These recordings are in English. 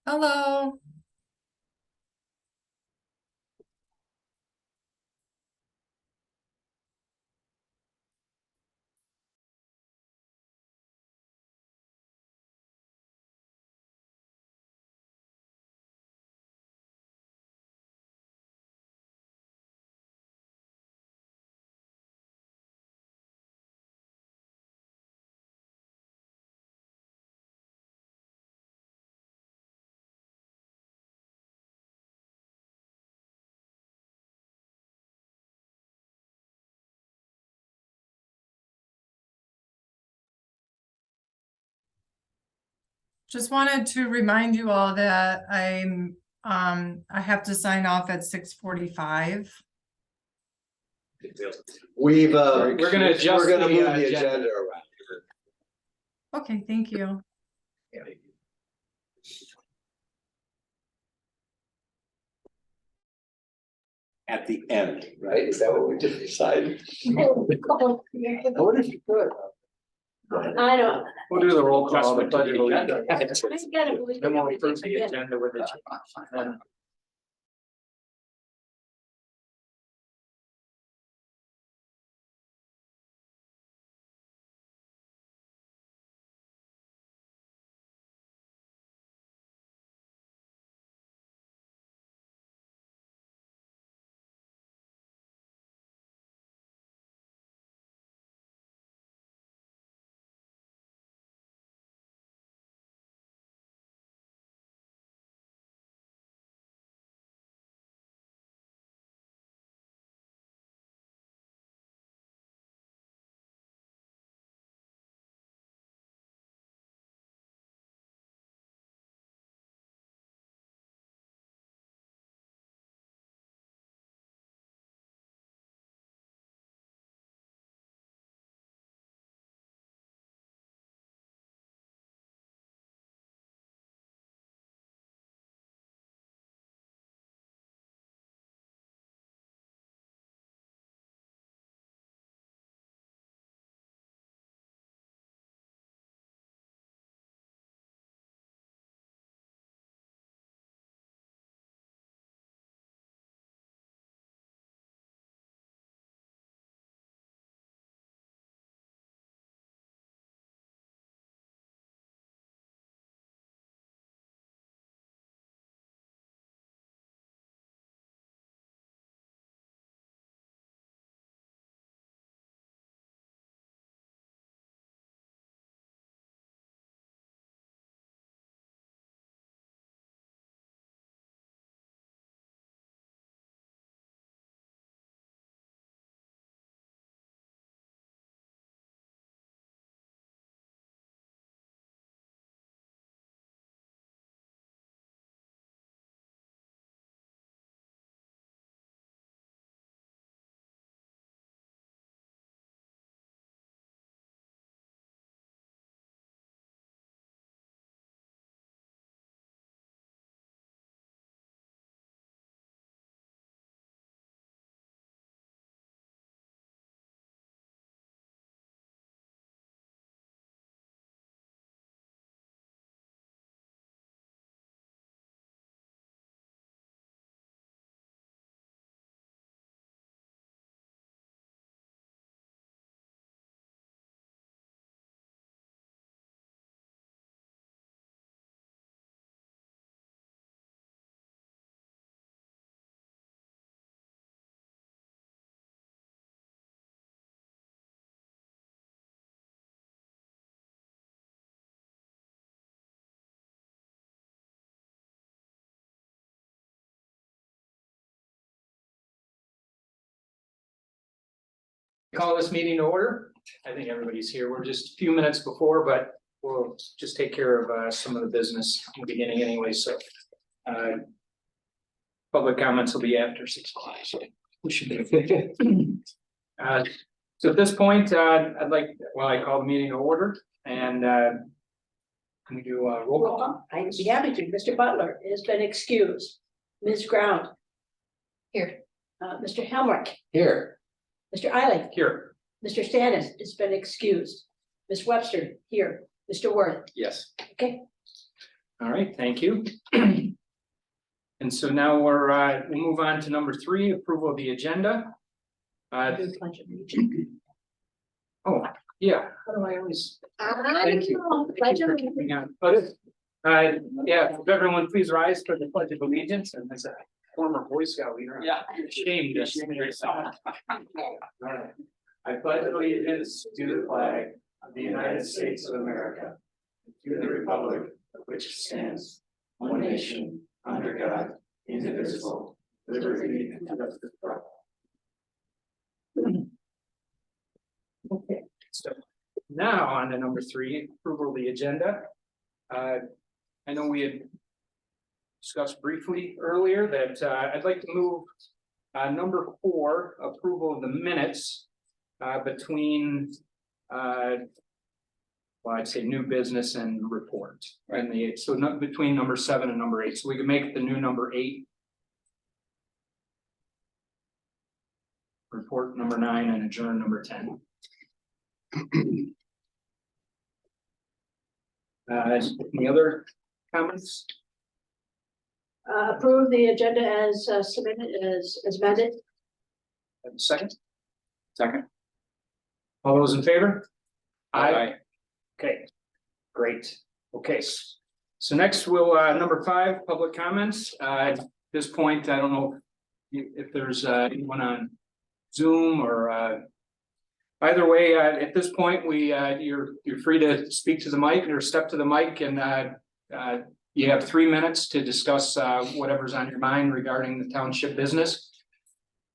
Hello. Just wanted to remind you all that I have to sign off at 6:45. We're gonna adjust move the, the agenda. agenda around. Okay, thank you. At the end, right? Is that what we just decided? I wonder if you could. I don't. We'll do the roll call. I gotta believe Then we'll it. approve the agenda with the. then- Call this meeting to order. I think everybody's here. We're just a few minutes before, but we'll just take care of some of the business in the beginning anyway, so. Public comments will be after 6 o'clock. We should do. So at this point, I'd like, I call the meeting to order and can we do a roll call? I'd be happy to. Mr. Butler has been excused. Ms. Ground. Here. Mr. Helmrich, Here. Mr. Eiley, Here. Mr. Stannis has been excused. Ms. Webster, here. Mr. Worth. Yes. Okay. All right, thank you. And so now we'll move on to number 3, approval of the agenda. Do pledge of allegiance. Oh, yeah, how do I always? Thank you. Pledge of Thank you for keeping on. Yeah, if everyone please rise for the pledge of allegiance, and as a former Boy Scout leader. Yeah. I'm ashamed of I pledge allegiance to the flag of the United States of America, to the republic which stands one nation under God, indivisible, liberty and justice for all. Okay, so now on to number 3, approval of the agenda. I know we had discussed briefly earlier that I'd like to move number 4, approval of the minutes between I'd say new business and report, and so not between number 7 and number 8, so we can make it the new number 8. Report number 9 and adjourn number 10. Any other comments? Approve the agenda as submitted, as amended. Second? Second. All those in favor? Aye. Okay, great. Okay, so next we'll, number 5, public comments. At this point, I don't know if there's anyone on Zoom or either way, at this point, you're free to speak to the mic or step to the mic, and you have 3 minutes to discuss whatever's on your mind regarding the township business.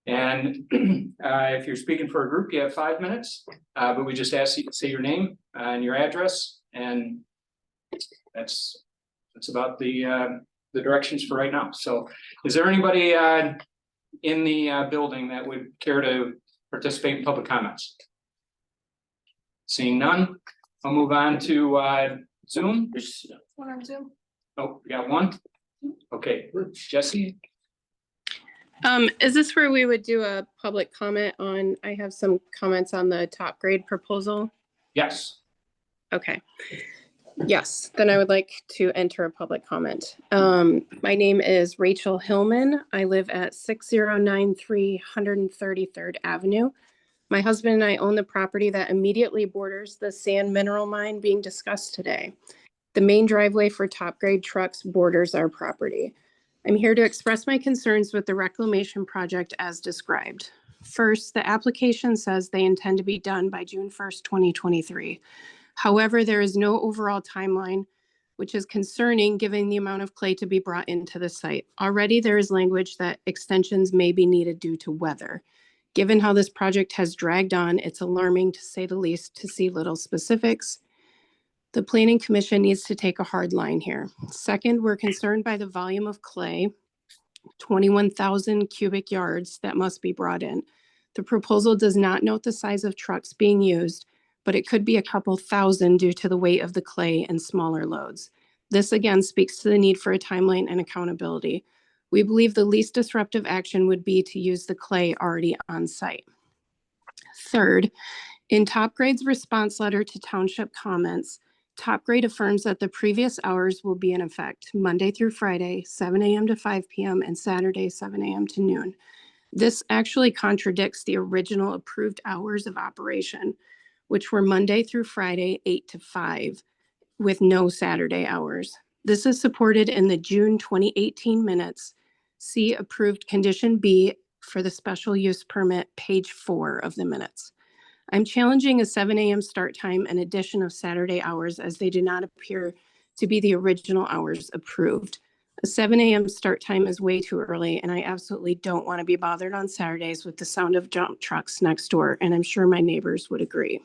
And if you're speaking for a group, you have 5 minutes, but we just ask you to say your name and your address, and that's about the directions for right now. So is there anybody in the building that would care to participate in public comments? Seeing none, I'll move on to Zoom. There's one on Zoom. Oh, we got one. Okay, Jesse. Is this where we would do a public comment on, I have some comments on the top grade proposal? Yes. Okay. Yes, then I would like to enter a public comment. My name is Rachel Hillman. I live at 6093 133rd Avenue. My husband and I own the property that immediately borders the sand mineral mine being discussed today. The main driveway for top grade trucks borders our property. I'm here to express my concerns with the reclamation project as described. First, the application says they intend to be done by June 1st, 2023. However, there is no overall timeline, which is concerning given the amount of clay to be brought into the site. Already there is language that extensions may be needed due to weather. Given how this project has dragged on, it's alarming to say the least to see little specifics. The Planning Commission needs to take a hard line here. Second, we're concerned by the volume of clay, 21,000 cubic yards that must be brought in. The proposal does not note the size of trucks being used, but it could be a couple thousand due to the weight of the clay and smaller loads. This again speaks to the need for a timeline and accountability. We believe the least disruptive action would be to use the clay already on site. Third, in Top Grade's response letter to township comments, Top Grade affirms that the previous hours will be in effect Monday through Friday, 7 a.m. to 5 p.m. and Saturday, 7 a.m. to noon. This actually contradicts the original approved hours of operation, which were Monday through Friday, 8 to 5, with no Saturday hours. This is supported in the June 2018 minutes. See approved condition B for the special use permit, page 4 of the minutes. I'm challenging a 7 a.m. start time and addition of Saturday hours as they do not appear to be the original hours approved. A 7 a.m. start time is way too early, and I absolutely don't want to be bothered on Saturdays with the sound of dump trucks next door, and I'm sure my neighbors would agree.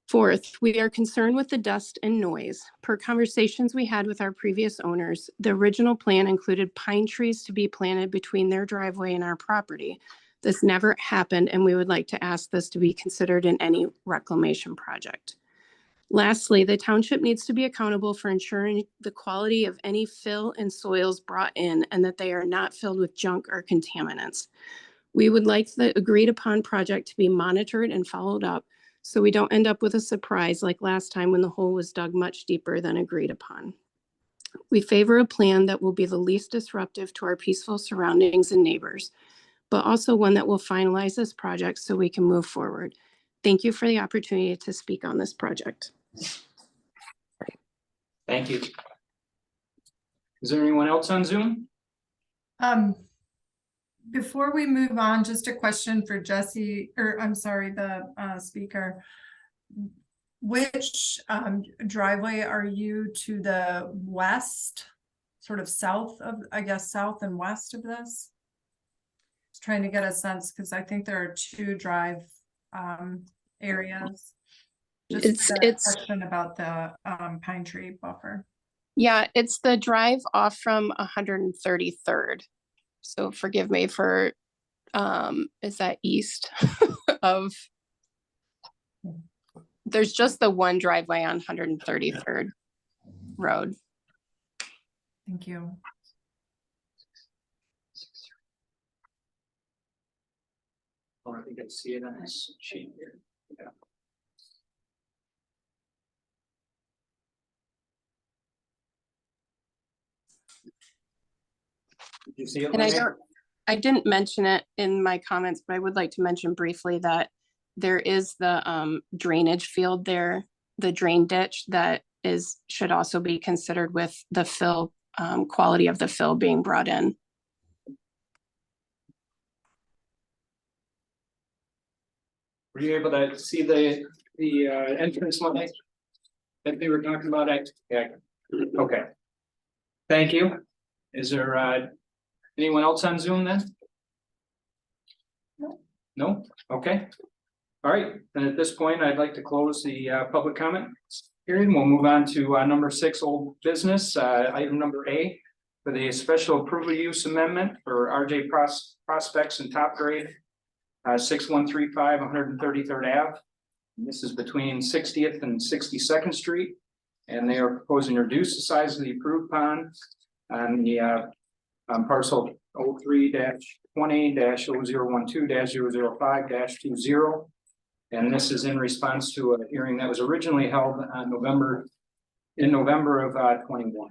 Fourth, we are concerned with the dust and noise. Per conversations we had with our previous owners, the original plan included pine trees to be planted between their driveway and our property. This never happened, and we would like to ask this to be considered in any reclamation project. Lastly, the township needs to be accountable for ensuring the quality of any fill and soils brought in and that they are not filled with junk or contaminants. We would like the agreed upon project to be monitored and followed up so we don't end up with a surprise like last time when the hole was dug much deeper than agreed upon. We favor a plan that will be the least disruptive to our peaceful surroundings and neighbors, but also one that will finalize this project so we can move forward. Thank you for the opportunity to speak on this project. Thank you. Is there anyone else on Zoom? Before we move on, just a question for Jesse, or I'm sorry, the speaker. Which driveway are you to the west, sort of south of, I guess, south and west of this? Just trying to get a sense, because I think there are two drive areas. Just a question about the pine tree buffer. Yeah, it's the drive off from 133rd. So forgive me for, is that east of, there's just the one driveway on 133rd Road. Thank you. Oh, I think I see it on this sheet here. Yeah. Did you see it? And I didn't mention it in my comments, but I would like to mention briefly that there is the drainage field there, the drain ditch that should also be considered with the fill, quality of the fill being brought in. Were you able to see the entrance line that they were talking about? Yeah. Okay. Thank you. Is there anyone else on Zoom then? No? Okay. All right. Then at this point, I'd like to close the public comment period. We'll move on to number 6, old business, item number A, for the special approval use amendment for RJ Prospects and Top Grade, 6135 133rd Ave. And this is between 60th and 62nd Street. And they are proposing to reduce the size of the approved pond on the parcel 03-20-0012-005-20. And this is in response to a hearing that was originally held on November of 21.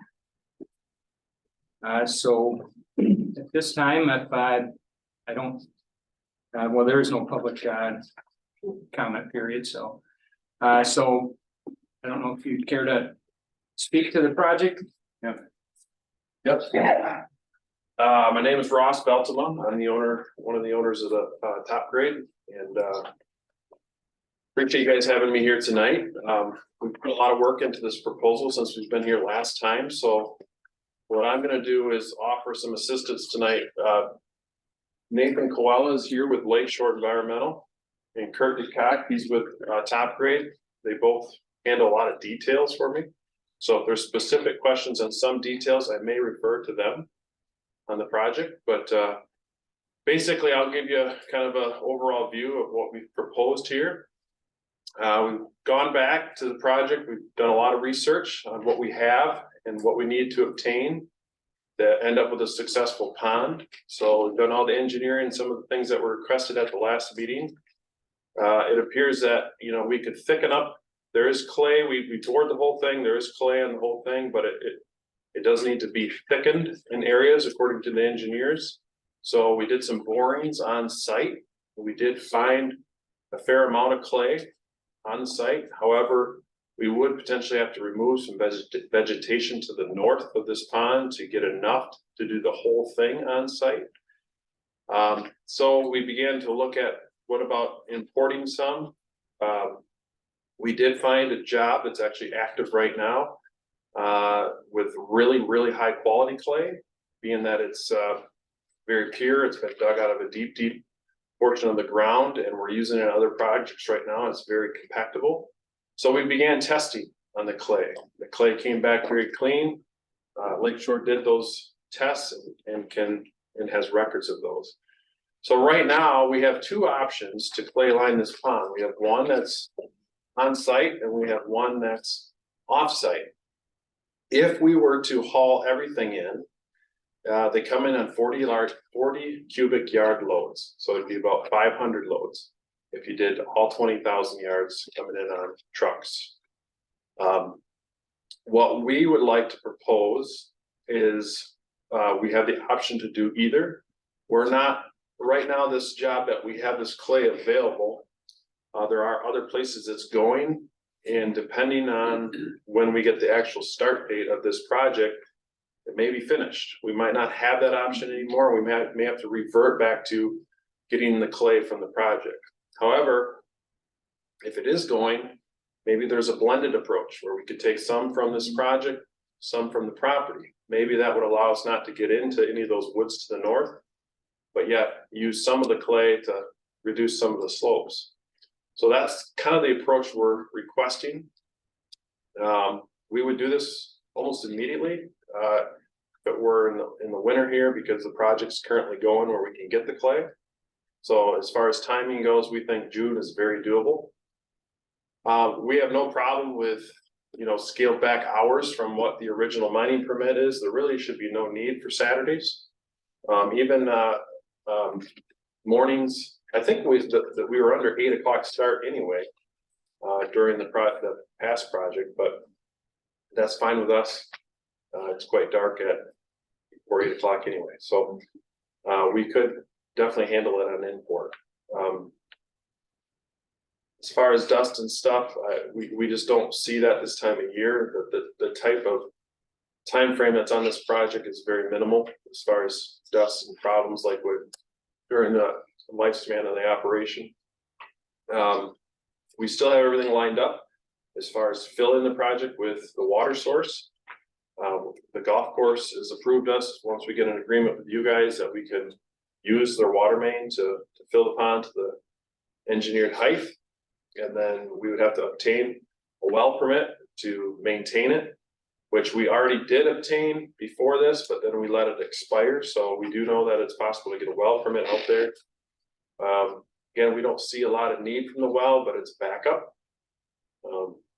So at this time, if I don't, well, there is no public comment period. So I don't know if you'd care to speak to the project. Yep. My name is Ross Beltema. I'm the owner, one of the owners of the Top Grade, and appreciate you guys having me here tonight. We've put a lot of work into this proposal since we've been here last time. So what I'm going to do is offer some assistance tonight. Nathan Koala is here with Lakeshore Environmental, and Kurt DeCock, he's with Top Grade. They both handle a lot of details for me. So if there's specific questions on some details, I may refer to them on the project, but basically I'll give you kind of an overall view of what we've proposed here. We've gone back to the project. We've done a lot of research on what we have and what we need to obtain to end up with a successful pond. So we've done all the engineering, some of the things that were requested at the last meeting. It appears that, you know, we could thicken up. There is clay. We toured the whole thing. There is clay on the whole thing, but it does need to be thickened in areas according to the engineers. So we did some borings on site. We did find a fair amount of clay on site. However, we would potentially have to remove some vegetation to the north of this pond to get enough to do the whole thing on site. So we began to look at what about importing some. We did find a job that's actually active right now with really, really high quality clay, being that it's very pure. It's been dug out of a deep, deep portion of the ground, and we're using it in other projects right now. It's very compactable. So we began testing on the clay. The clay came back very clean. Lakeshore did those tests and has records of those. So right now we have two options to clay line this pond. We have one that's on site and we have one that's off site. If we were to haul everything in, they come in on 40 cubic yard loads. So it'd be about 500 loads if you did all 20,000 yards coming in on trucks. What we would like to propose is we have the option to do either. We're not, right now, this job that we have this clay available, there are other places it's going. And depending on when we get the actual start date of this project, it may be finished. We might not have that option anymore. We may have to revert back to getting the clay from the project. However, if it is going, maybe there's a blended approach where we could take some from this project, some from the property. Maybe that would allow us not to get into any of those woods to the north, but yet use some of the clay to reduce some of the slopes. So that's kind of the approach we're requesting. We would do this almost immediately. But we're in the winter here because the project's currently going where we can get the clay. So as far as timing goes, we think June is very doable. We have no problem with, scaled back hours from what the original mining permit is. There really should be no need for Saturdays. Even mornings, I think that we were under 8 o'clock start anyway during the past project, but that's fine with us. It's quite dark at 8 o'clock anyway, so we could definitely handle it on import. As far as dust and stuff, we just don't see that this time of year. The type of time frame that's on this project is very minimal as far as dust and problems like during the lifespan of the operation. We still have everything lined up as far as filling the project with the water source. The golf course has approved us once we get an agreement with you guys that we can use their water main to fill the pond to the engineered height. And then we would have to obtain a well permit to maintain it, which we already did obtain before this, but then we let it expire. So we do know that it's possible to get a well permit out there. Again, we don't see a lot of need from the well, but it's backup.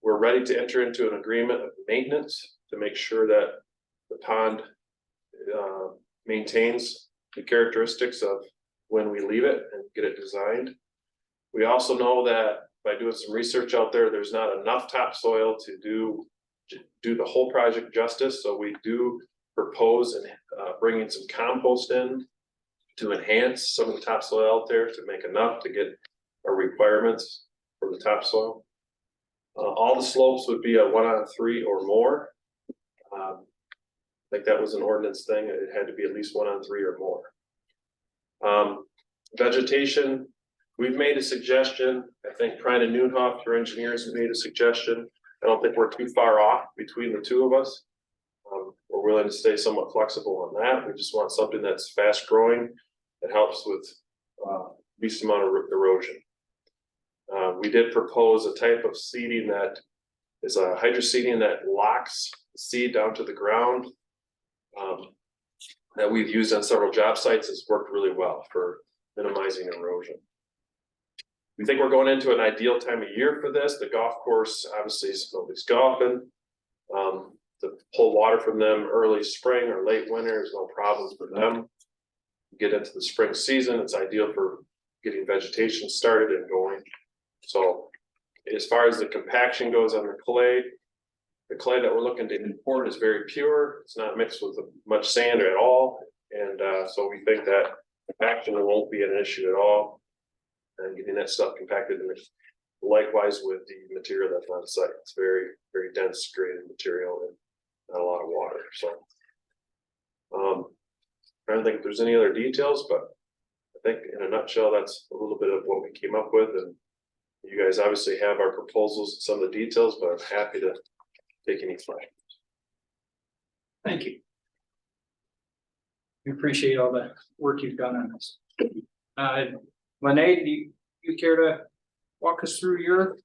We're ready to enter into an agreement of maintenance to make sure that the pond maintains the characteristics of when we leave it and get it designed. We also know that by doing some research out there, there's not enough topsoil to do the whole project justice. So we do propose and bringing some compost in to enhance some of the topsoil out there to make enough to get our requirements for the topsoil. All the slopes would be a 1-on-3 or more. I think that was an ordinance thing. It had to be at least 1-on-3 or more. Vegetation, we've made a suggestion. I think Prine and Neunhoff, your engineers, made a suggestion. I don't think we're too far off between the two of us. We're willing to stay somewhat flexible on that. We just want something that's fast growing that helps with least amount of erosion. We did propose a type of seeding that is a hydroseeding that locks the seed down to the ground. That we've used on several job sites has worked really well for minimizing erosion. We think we're going into an ideal time of year for this. The golf course obviously nobody's golfing. To pull water from them early spring or late winter is no problem for them. Get into the spring season, it's ideal for getting vegetation started and going. So as far as the compaction goes on the clay that we're looking to import is very pure. It's not mixed with much sand at all. And so we think that compaction won't be an issue at all. And getting that stuff compacted, and likewise with the material that's on site. It's very, very dense graded material and not a lot of water. So I don't think if there's any other details, but I think in a nutshell, that's a little bit of what we came up with. And you guys obviously have our proposals and some of the details, but I'm happy to take any questions. Thank you. We appreciate all the work you've done on this. Lene, do you care to walk us through your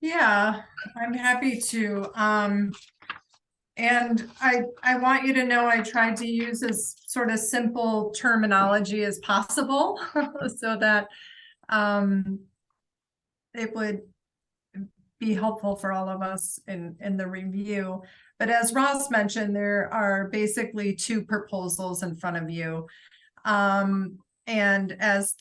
Yeah, I'm happy to. And I want you to know I tried to use as sort of simple terminology as possible so that it would be helpful for all of us in the review. But as Ross mentioned, there are basically two proposals in front of you. And as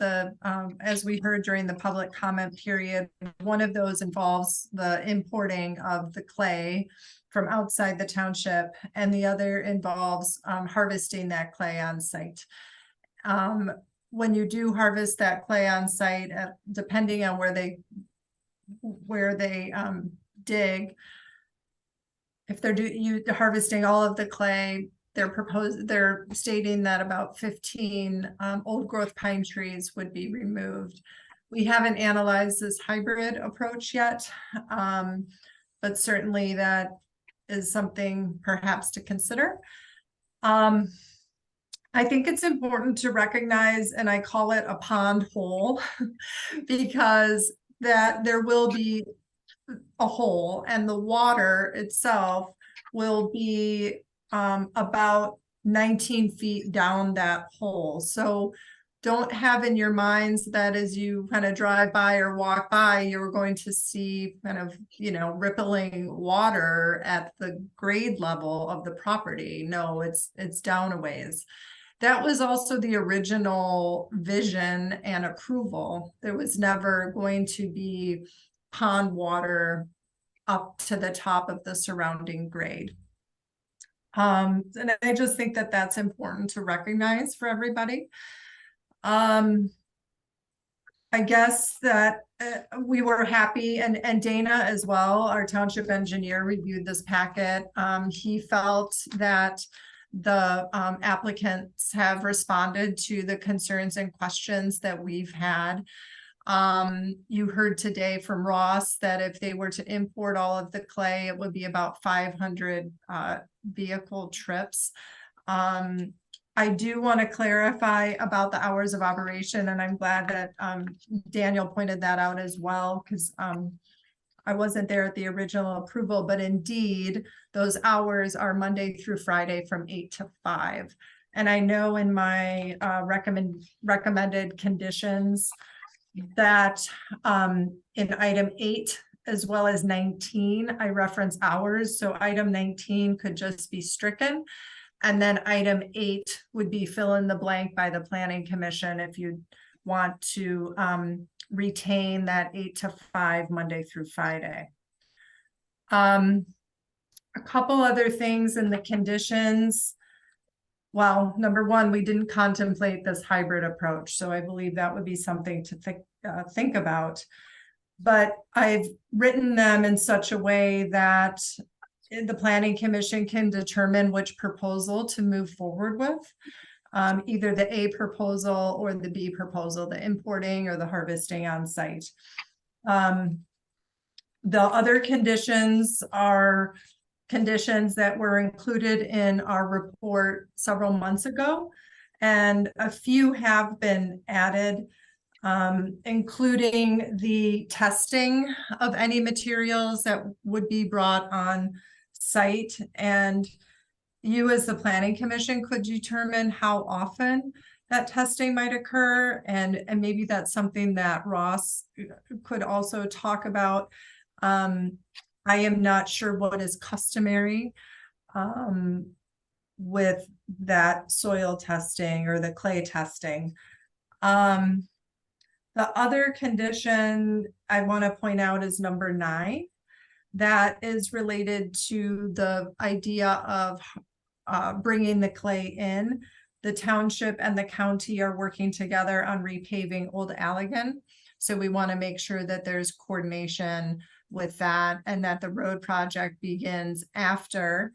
we heard during the public comment period, one of those involves the importing of the clay from outside the township, and the other involves harvesting that clay on site. When you do harvest that clay on site, depending on where they dig, if they're harvesting all of the clay, they're stating that about 15 old growth pine trees would be removed. We haven't analyzed this hybrid approach yet, but certainly that is something perhaps to consider. I think it's important to recognize, and I call it a pond hole, because that there will be a hole, and the water itself will be about 19 feet down that hole. So don't have in your minds that as you kind of drive by or walk by, you're going to see kind of, rippling water at the grade level of the property. No, it's down a ways. That was also the original vision and approval. There was never going to be pond water up to the top of the surrounding grade. And I just think that that's important to recognize for everybody. I guess that we were happy, and Dana as well, our township engineer, reviewed this packet. He felt that the applicants have responded to the concerns and questions that we've had. You heard today from Ross that if they were to import all of the clay, it would be about 500 vehicle trips. I do want to clarify about the hours of operation, and I'm glad that Daniel pointed that out as well, because I wasn't there at the original approval, but indeed those hours are Monday through Friday from 8 to 5. And I know in my recommended conditions that in item 8 as well as 19, I reference hours. So item 19 could just be stricken. And then item 8 would be fill in the blank by the Planning Commission if you want to retain that 8 to 5 Monday through Friday. A couple other things in the conditions. Well, number one, we didn't contemplate this hybrid approach, so I believe that would be something to think about. But I've written them in such a way that the Planning Commission can determine which proposal to move forward with, either the A proposal or the B proposal, the importing or the harvesting on site. The other conditions are conditions that were included in our report several months ago, and a few have been added, including the testing of any materials that would be brought on site. And you as the Planning Commission could determine how often that testing might occur, and maybe that's something that Ross could also talk about. I am not sure what is customary with that soil testing or the clay testing. The other condition I want to point out is number 9. That is related to the idea of bringing the clay in. The township and the county are working together on repaving Old Allegan. So we want to make sure that there's coordination with that, and that the road project begins after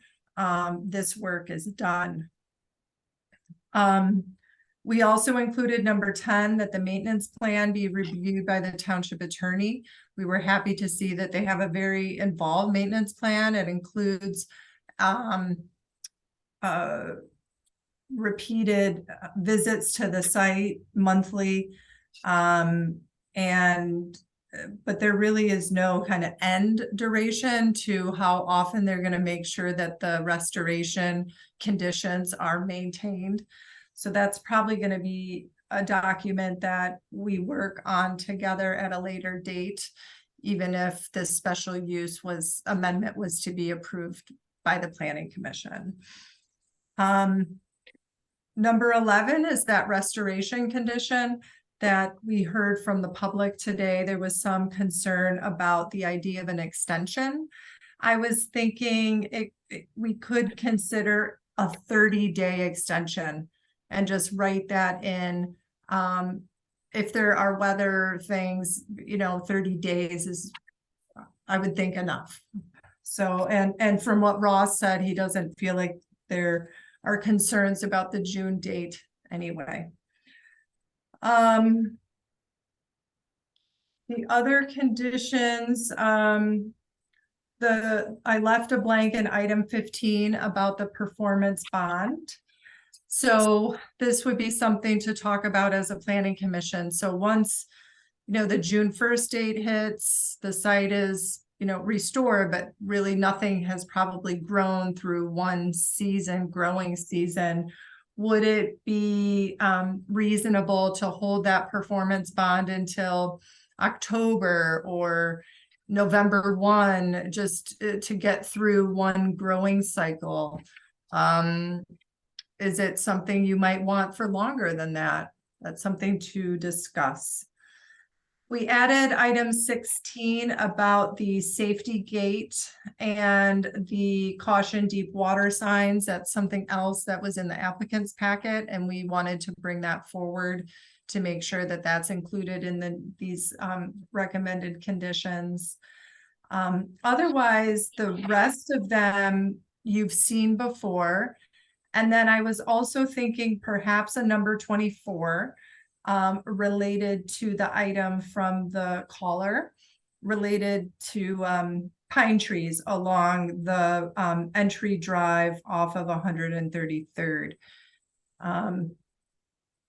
this work is done. We also included number 10, that the maintenance plan be reviewed by the township attorney. We were happy to see that they have a very involved maintenance plan. It includes repeated visits to the site monthly, and but there really is no kind of end duration to how often they're gonna make sure that the restoration conditions are maintained. So that's probably gonna be a document that we work on together at a later date, even if this special use amendment was to be approved by the planning commission. Number 11 is that restoration condition that we heard from the public today. There was some concern about the idea of an extension. I was thinking we could consider a 30-day extension and just write that in. If there are weather things, 30 days is, I would think, enough. So, and from what Ross said, he doesn't feel like there are concerns about the June date anyway. The other conditions, I left a blank in item 15 about the performance bond. So this would be something to talk about as a planning commission. So once, the June 1st date hits, the site is, restored, but really nothing has probably grown through one growing season. Would it be reasonable to hold that performance bond until October or November 1, just to get through one growing cycle? Is it something you might want for longer than that? That's something to discuss. We added item 16 about the safety gate and the caution deep water signs. That's something else that was in the applicant's packet, and we wanted to bring that forward to make sure that that's included in these recommended conditions. Otherwise, the rest of them you've seen before. And then I was also thinking perhaps a number 24 related to the item from the caller, related to pine trees along the entry drive off of 133rd.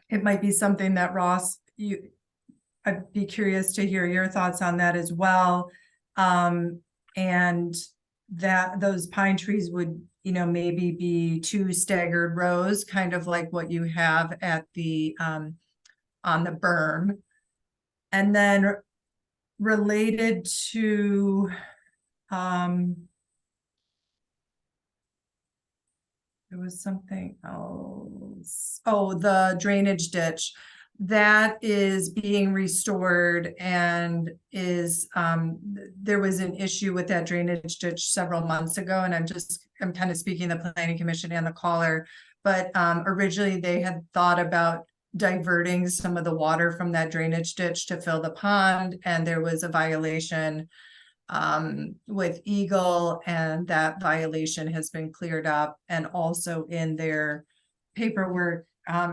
It might be something that Ross, I'd be curious to hear your thoughts on that as well. And that those pine trees would, maybe be 2 staggered rows, kind of like what you have at the on the berm. And then related to there was something else. Oh, the drainage ditch that is being restored and is there was an issue with that drainage ditch several months ago, and I'm kind of speaking the planning commission and the caller, but originally they had thought about diverting some of the water from that drainage ditch to fill the pond, and there was a violation with Eagle, and that violation has been cleared up. And also in their paperwork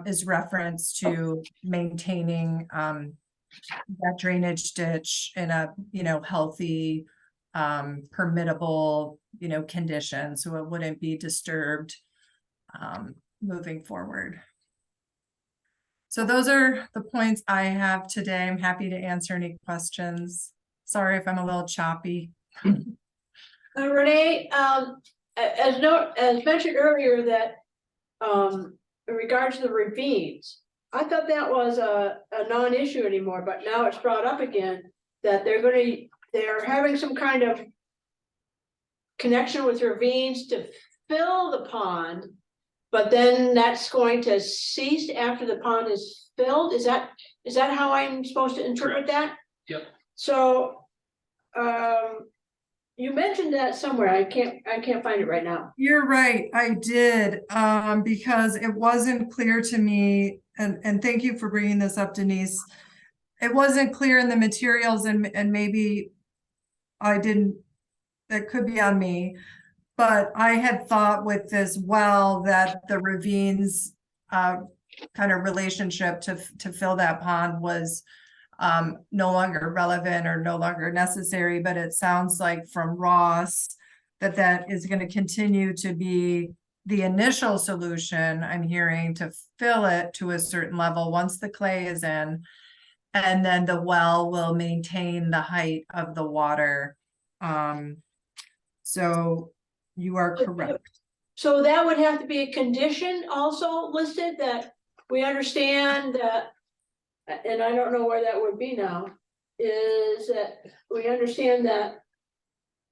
is reference to maintaining that drainage ditch in a healthy permittable condition, so it wouldn't be disturbed moving forward. So those are the points I have today. I'm happy to answer any questions. Sorry if I'm a little choppy. Renee, as mentioned earlier, that in regards to the ravines, I thought that was a non-issue anymore, but now it's brought up again that they're having some kind of connection with ravines to fill the pond, but then that's going to cease after the pond is filled. Is that how I'm supposed to interpret that? Yep. So you mentioned that somewhere. I can't find it right now. You're right, I did, because it wasn't clear to me, and thank you for bringing this up, Denise. It wasn't clear in the materials, and maybe I didn't, that could be on me, but I had thought with this well that the ravines kind of relationship to fill that pond was no longer relevant or no longer necessary, but it sounds like from Ross that is going to continue to be the initial solution, I'm hearing, to fill it to a certain level once the clay is in. And then the well will maintain the height of the water. So you are correct. So that would have to be a condition also listed that we understand that, and I don't know where that would be now, is that we understand that.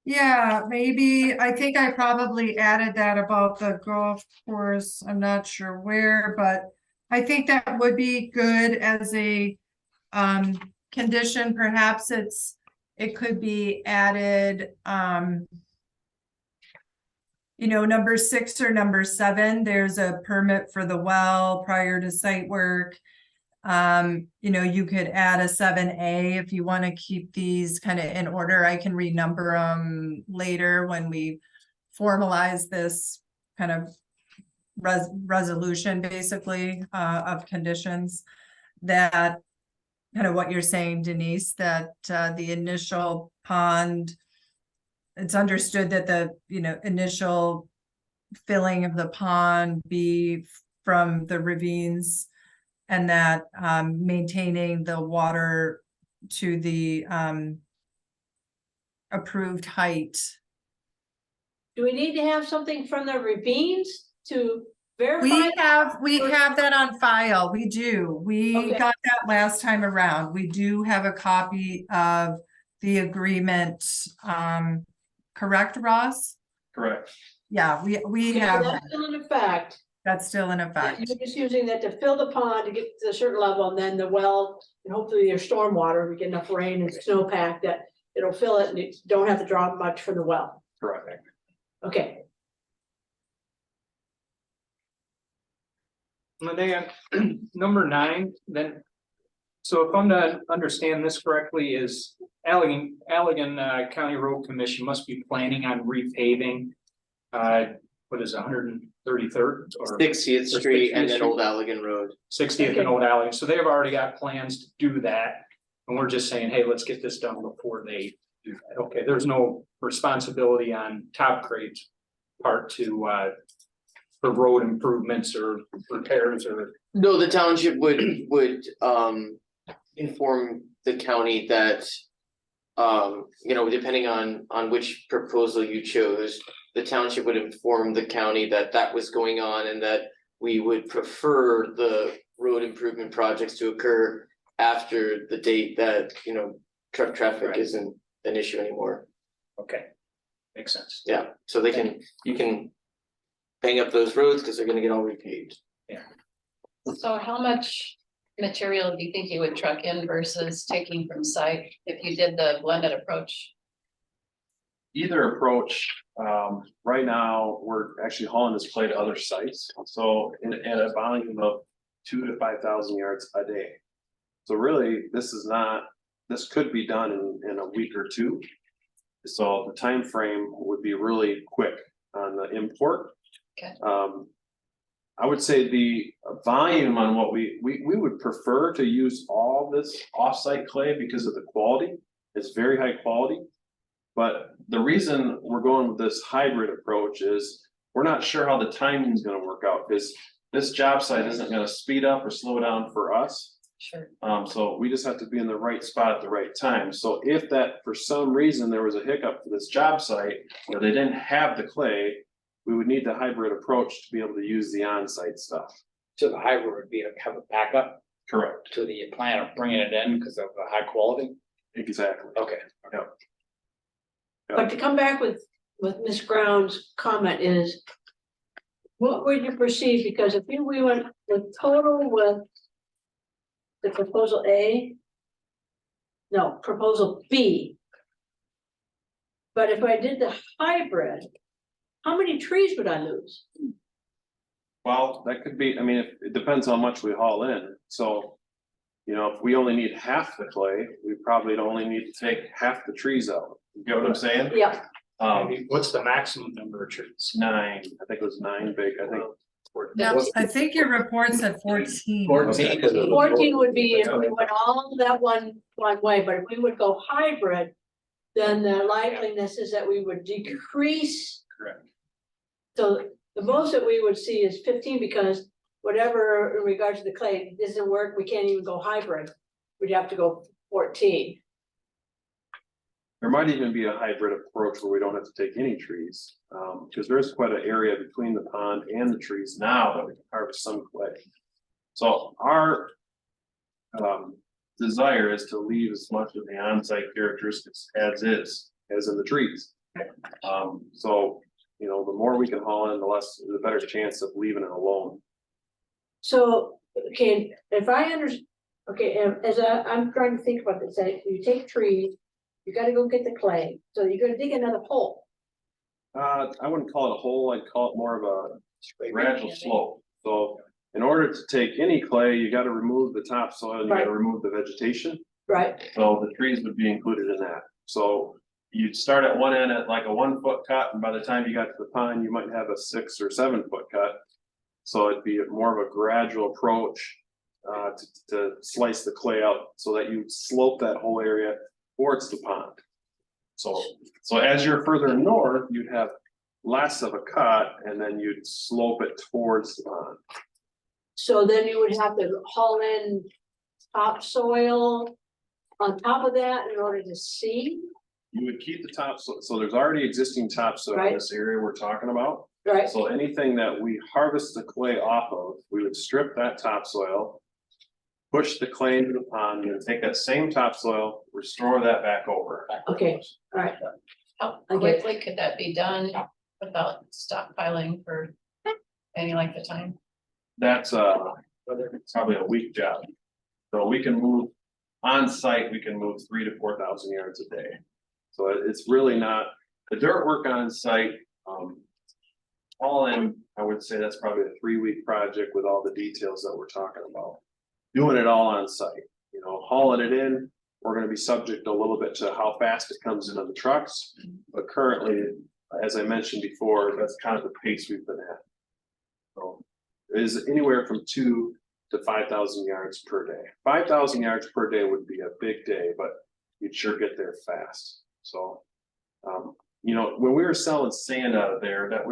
Yeah, maybe, I think I probably added that about the golf course, I'm not sure where, but I think that would be good as a condition, perhaps it could be added, you know, number 6 or number 7, there's a permit for the well prior to site work. You know, you could add a 7A if you want to keep these kind of in order. I can renumber them later when we formalize this kind of resolution, basically, of conditions. That kind of what you're saying, Denise, that the initial pond, it's understood that the, you know, initial filling of the pond be from the ravines, and that maintaining the water to the approved height. Do we need to have something from the ravines to verify? We have that on file. We do. We Okay. got that last time around. We do have a copy of the agreement. Correct, Ross? Correct. Yeah, we Okay, so have, that's still in effect. that's still in effect. You're just using that to fill the pond to get to a certain level, and then the well, and hopefully your storm water, we get enough rain and snowpack that it'll fill it and you don't have to draw much from the well. Correct. Okay, Linnea, number 9, then. So if I'm to understand this correctly, is Allegan County Road Commission must be planning on repaving. What is 133rd or 60th Street and 60th then Street. Old Allegan Road. 60th Okay. and Old Allegan, so they've already got plans to do that. And we're just saying, hey, let's get this done before they do that. Okay, there's no responsibility on Top Grade's part to for road improvements or repairs or. No, the township would inform the county that you know, depending on which proposal you chose, the township would inform the county that that was going on and that we would prefer the road improvement projects to occur after the date that, you know, truck traffic Right. isn't an issue anymore. Okay, makes sense. Yeah, so you can bang up those roads because they're gonna get all repaved. So how much material do you think you would truck in versus taking from site if you did the blended approach? Either approach, right now, we're actually hauling this clay to other sites, so at a volume of 2,000 to 5,000 yards a day. So really, this could be done in a week or two. So the time frame would be really quick on the import. Okay. I would say the volume on what we would prefer to use all this offsite clay because of the quality. It's very high quality. But the reason we're going with this hybrid approach is we're not sure how the timing is going to work out, because this job site isn't going to speed up or slow down for us. Sure. So we just have to be in the right spot at the right time. So if that, for some reason, there was a hiccup for this job site, or they didn't have the clay, we would need the hybrid approach to be able to use the on-site stuff. So the hybrid would be have a backup Correct. to the plan of bringing it in because of the high quality? Exactly. Okay. but to come back with Ms. Brown's comment is, what would you perceive, because if we went with total with the proposal A, no, proposal B. But if I did the hybrid, how many trees would I lose? Well, that could be, I mean, it depends how much we haul in. So, you know, if we only need half the clay, we probably only need to take half the trees out. You get what I'm saying? Yeah, What's the maximum number of trees? 9, I think it was 9 big, I think. No, I think your report said 14. 14 would be if we went all that one way, but if we would go hybrid, then the likeliness is that we would decrease. Correct. So the most that we would see is 15, because whatever in regards to the clay, it doesn't work, we can't even go hybrid. we'd have to go 14. There might even be a hybrid approach where we don't have to take any trees, because there's quite an area between the pond and the trees now that we can harvest some clay. So our desire is to leave as much of the on-site characteristics as is, as in the trees. So, you know, the more we can haul in, the better chance of leaving it alone. So, okay, if I understand, okay, as I'm trying to think about this, you take trees, you gotta go get the clay, so you're gonna dig another hole. I wouldn't call it a hole, I'd call it more of a gradual slope. So in order to take any clay, you gotta remove the topsoil, you gotta remove the vegetation. Right, So the trees would be included in that. So you'd start at one end at like a 1 foot cut, and by the time you got to the pond, you might have a 6 or 7 foot cut. So it'd be more of a gradual approach to slice the clay out so that you slope that whole area towards the pond. So as you're further north, you'd have less of a cut, and then you'd slope it towards the pond. so then you would have to haul in topsoil on top of that in order to seed, You would keep the topsoil, so there's already existing topsoil in this area we're talking about. right? So anything that we harvest the clay off of, we would strip that topsoil, push the clay into the pond, and take that same topsoil, restore that back over. Okay, all right. How I get- quickly could that be done without stockpiling for any length of time? That's probably a week job. So we can move on site, we can move 3,000 to 4,000 yards a day. So it's really not, the dirt work on site, all in, I would say that's probably a 3-week project with all the details that we're talking about. Doing it all on site, you know, hauling it in, we're gonna be subject a little bit to how fast it comes in on the trucks. But currently, as I mentioned before, that's kind of the pace we've been at. So it is anywhere from 2,000 to 5,000 yards per day. 5,000 yards per day would be a big day, but you'd sure get there fast. So, you know, when we were selling sand out of there, that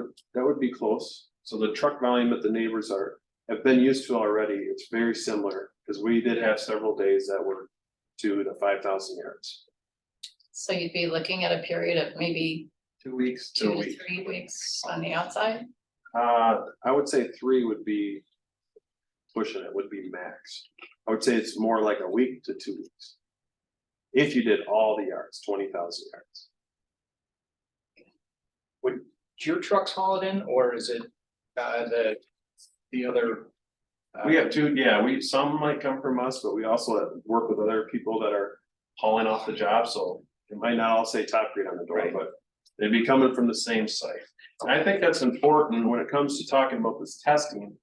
would be close. So the truck volume that the neighbors have been used to already, it's very similar, because we did have several days that were 2,000 to 5,000 yards. So you'd be looking at a period of maybe 2 weeks to 2 a to week. 3 weeks on the outside? I would say 3 would be pushing it, would be max. I would say it's more like a week to 2 weeks. If you did all the yards, 20,000 yards. Would your trucks haul it in, or is it the other? We have two, some might come from us, but we also work with other people that are hauling off the job, so it might not all say Top Grade on the door, but they'd be coming from the same site. And I think that's important when it comes to talking about this testing.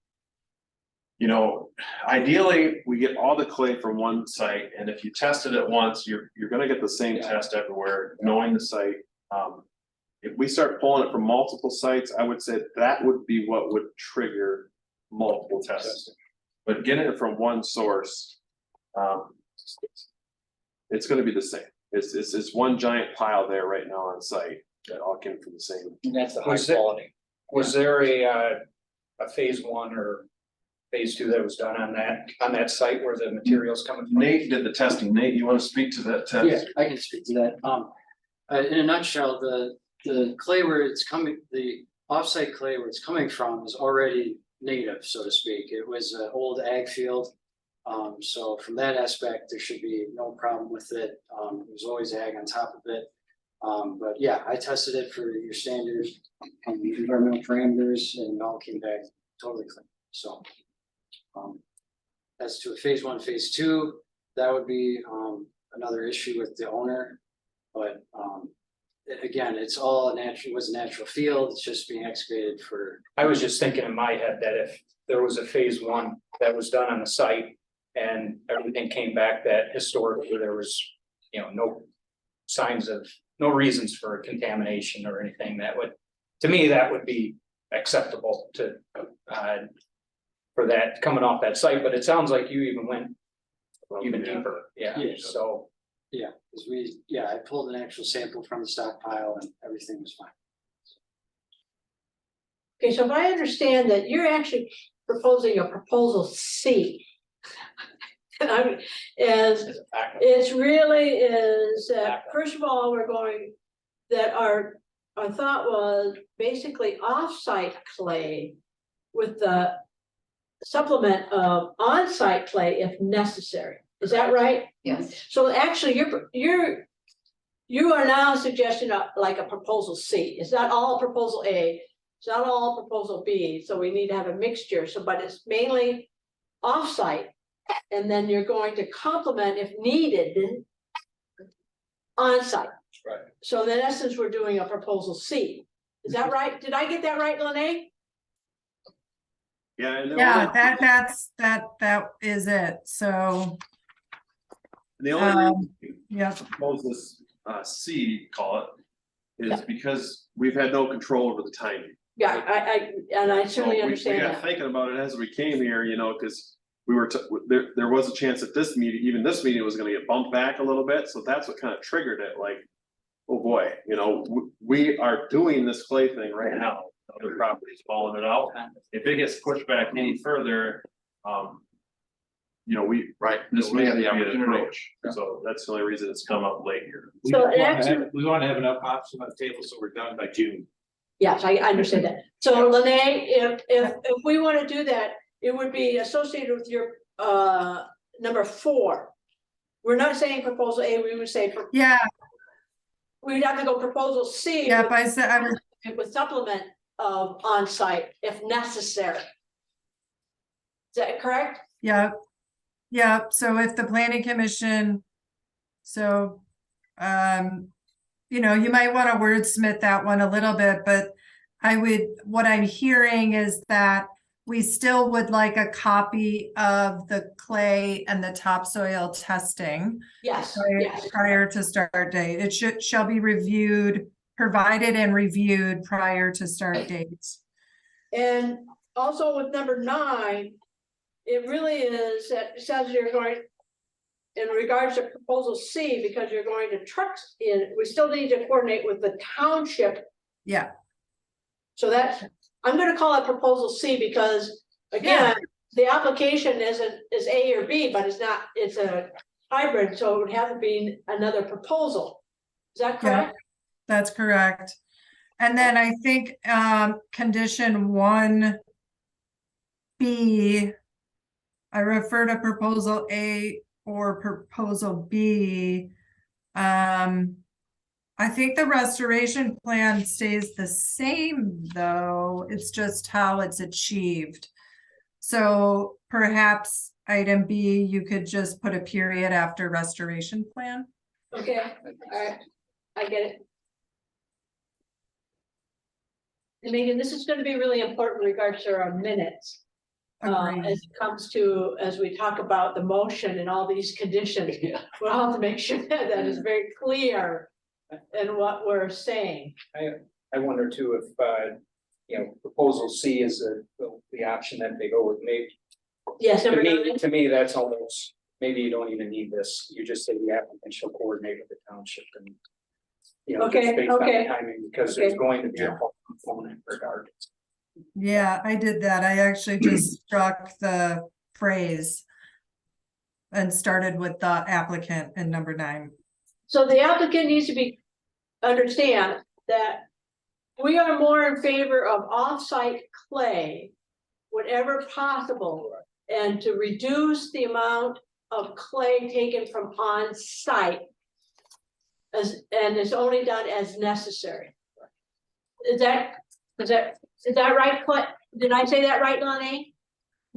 You know, ideally, we get all the clay from one site, and if you tested it once, you're gonna get the same test everywhere, knowing the site. If we start pulling it from multiple sites, I would say that would be what would trigger multiple tests. But getting it from one source, it's gonna be the same. It's one giant pile there right now on site that all came from the same. And that's the high Was it- quality. Was there a phase 1 or phase 2 that was done on that site where the materials coming from? Nate did the testing. Nate, you wanna speak to that test? Yeah, I can speak to that. In a nutshell, the clay where it's coming, the offsite clay where it's coming from is already native, so to speak. It was an old ag field. So from that aspect, there should be no problem with it. There's always ag on top of it. But yeah, I tested it for your standard environmental parameters, and it all came back totally clean. So as to a phase 1, phase 2, that would be another issue with the owner. But again, it's all it was a natural field. It's just being excavated for. I was just thinking in my head that if there was a phase 1 that was done on the site and everything came back that historically there was, no signs of, no reasons for contamination or anything, that would, to me, that would be acceptable to, for that coming off that site, but it sounds like you even went even deeper, Yeah. so. Yeah, because I pulled an actual sample from the stockpile and everything was fine. Okay, so if I understand that you're actually proposing a proposal C. And it's really is that, first of all, we're going, that our thought was basically off-site clay with the supplement of on-site clay if necessary. Is that right? Yes. So actually, you are now suggesting like a proposal C. It's not all proposal A, it's not all proposal B, so we need to have a mixture, so, but it's mainly off-site. And then you're going to complement if needed on-site. Right. So in essence, we're doing a proposal C. Is that right? Did I get that right, Lene? Yeah. And Yeah, that is it. So, the only yeah, propose this C, call it, is Yeah. because we've had no control over the timing. Yeah, I certainly So understand we got that. thinking about it as we came here, you know, because we were, there was a chance that this meeting, even this meeting was gonna get bumped back a little bit, so that's what kind of triggered it, like, oh boy, you know, we are doing this clay thing right now, other properties falling it out. If it gets pushed back any further, you know, this may have to be an approach, so that's the only reason it's come up late here. So it actually, We wanna have enough options on the table, so we're done by June. yes, I understand that. So Lene, if we want to do that, it would be associated with your number 4. We're not saying proposal A, we would say, yeah, we'd have to go proposal C. yeah, with- I said, I was, with supplement of on-site if necessary. Is that correct? yeah. Yeah, so if the planning commission, so, you know, you might want to wordsmith that one a little bit, but what I'm hearing is that we still would like a copy of the clay and the topsoil testing Yes, yes. prior to start date. It shall be reviewed, provided and reviewed prior to start dates. And also with number 9, it really is that it says you're going, in regards to proposal C, because you're going to trucks in, we still need to coordinate with the township. Yeah, So that's, I'm gonna call it proposal C because, again, the application is A or B, but it's not, it's a hybrid, so it would have to be another proposal. Is that correct? that's correct. And then I think, condition 1B, I refer to proposal A or proposal B. I think the restoration plan stays the same, though. It's just how it's achieved. So perhaps item B, you could just put a period after restoration plan. Okay, all right, I get it. And Megan, this is gonna be really important in regards to our minutes. Agreed. As it comes to, as we talk about the motion and all these conditions, we'll have to make sure that that is very clear in what we're saying. I wonder too if, you know, proposal C is the option that they go with. Maybe, Yes, number 9. to me, that's almost, maybe you don't even need this. You just say the applicant shall coordinate with the township and, you know, Okay, just based on okay. the timing, because there's Okay. going to be a component regardless. Yeah, I did that. I actually just struck the phrase and started with the applicant in number 9. So the applicant needs to understand that we are more in favor of off-site clay, whenever possible, and to reduce the amount of clay taken from on-site and it's only done as necessary. Is that right, Clay? Did I say that right, Lonnie?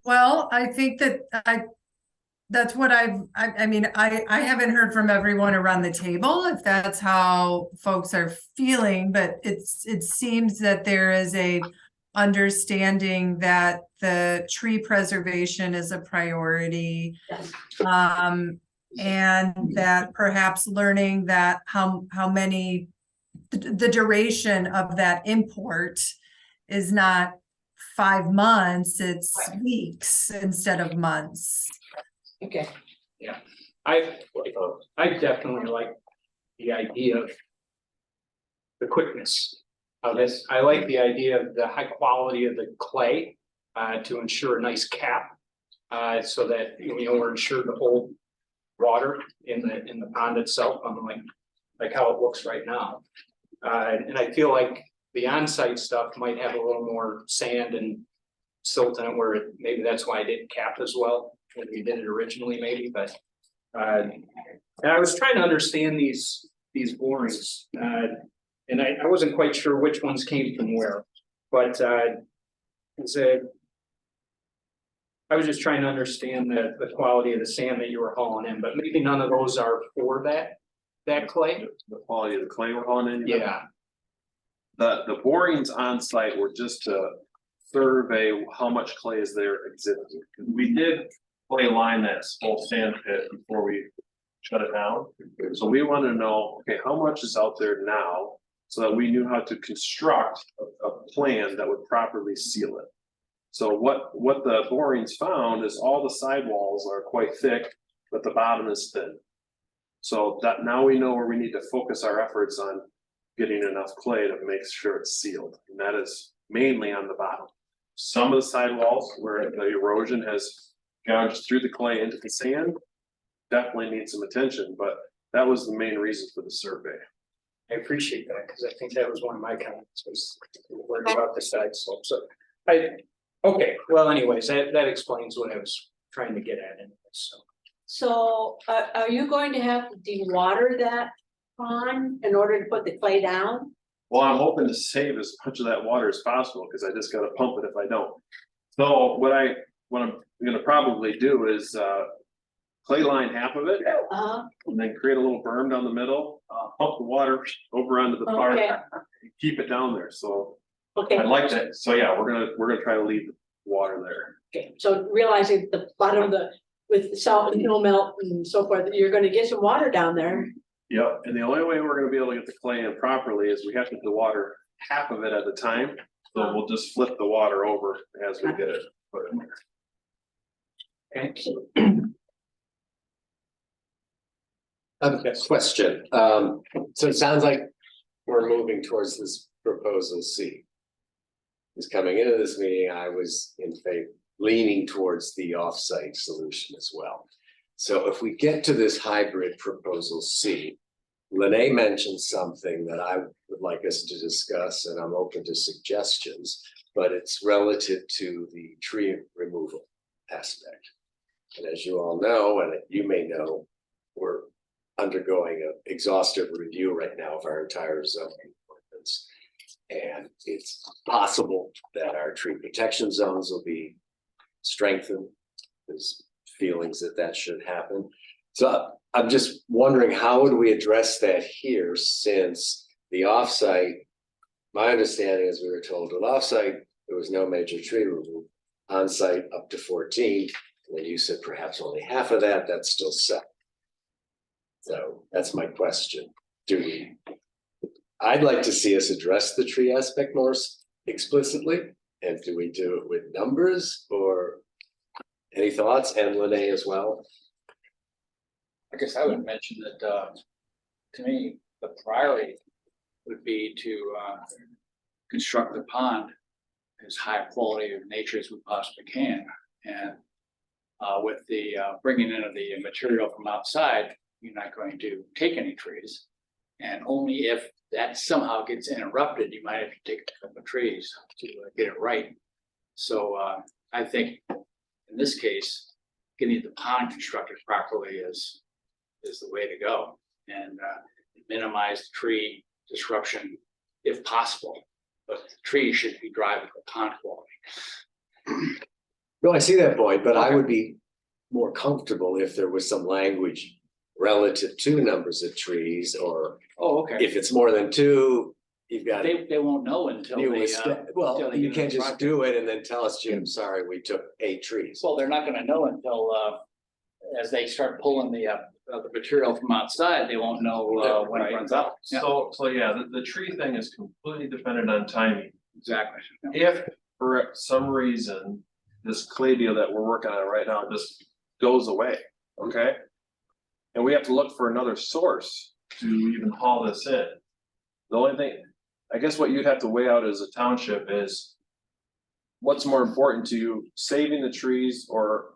Well, I think that that's what I mean, I haven't heard from everyone around the table if that's how folks are feeling, but it seems that there is a understanding that the tree preservation is a priority. Yes. And that perhaps learning that how many, the duration of that import is not 5 months, it's weeks instead of months. Okay. I definitely like the idea of the quickness of this. I like the idea of the high quality of the clay to ensure a nice cap. So that, we're insured to hold water in the pond itself, unlike like how it looks right now. And I feel like the on-site stuff might have a little more sand and silt in it, where maybe that's why I didn't cap as well when we did it originally, maybe, but. And I was trying to understand these borings, and I wasn't quite sure which ones came from where, but I was just trying to understand the quality of the sand that you were hauling in, but maybe none of those are for that clay. The quality of the clay we're hauling in. Yeah, The borings on site were just to survey how much clay is there existing. We did clay line that whole sand pit before we shut it down. So we wanted to know, okay, how much is out there now? So that we knew how to construct a plan that would properly seal it. So what the borings found is all the sidewalls are quite thick, but the bottom is thin. So that now we know where we need to focus our efforts on getting enough clay to make sure it's sealed. And that is mainly on the bottom. Some of the sidewalls where the erosion has gouged through the clay into the sand definitely need some attention, but that was the main reason for the survey. I appreciate that, because I think that was one of my comments, was worried about the side slope, so okay, well anyways, that explains what I was trying to get at anyway, so. So are you going to have to de-water that pond in order to put the clay down? Well, I'm hoping to save as much of that water as possible, because I just gotta pump it if I don't. So what I'm gonna probably do is clay line half of it, and then create a little berm down the middle, pump the water over onto the park, Okay. and keep it down there, so Okay, I like that, so yeah, we're gonna try to leave the water there. okay, so realizing the bottom of with the salt and snow melt and so forth, you're gonna get some water down there. Yep, and the only way we're gonna be able to get the clay in properly is we have to dewater half of it at a time, so we'll just flip the water over as we get it put in there. Okay. I have a question. So it sounds like we're moving towards this proposal C. Is coming into this meeting, I was in favor, leaning towards the offsite solution as well. So if we get to this hybrid proposal C, Lene mentioned something that I would like us to discuss, and I'm open to suggestions, but it's relative to the tree removal aspect. And as you all know, and you may know, we're undergoing an exhaustive review right now of our entire zoning ordinance. And it's possible that our tree protection zones will be strengthened. There's feelings that should happen. So I'm just wondering, how would we address that here, since the offsite, my understanding is we were told at offsite, there was no major tree removal, on site up to 14. And then you said perhaps only half of that, that's still 7. So that's my question. I'd like to see us address the tree aspect more explicitly. And do we do it with numbers, or any thoughts? And Lene as well. I guess I would mention that, to me, the priority would be to construct the pond as high quality of nature as we possibly can. And with the bringing in of the material from outside, you're not going to take any trees. And only if that somehow gets interrupted, you might have to take a couple of trees to get it right. So I think in this case, getting the pond constructed properly is the way to go, and minimize tree disruption if possible. But the tree should be driving the pond quality. No, I see that point, but I would be more comfortable if there was some language relative to numbers of trees, or if it's more than 2, you've got. They won't know until they. Well, they you get can't in the just do it and then tell us, Jim, sorry, we took 8 trees. Well, they're not gonna know until, as they start pulling the material from outside, they won't know, when it runs out. Yeah, So yeah, the tree thing is completely dependent on timing. exactly. If for some reason, this clay deal that we're working on right now just goes away, okay? And we have to look for another source to even haul this in. The only thing, I guess what you'd have to weigh out as a township is what's more important to you, saving the trees or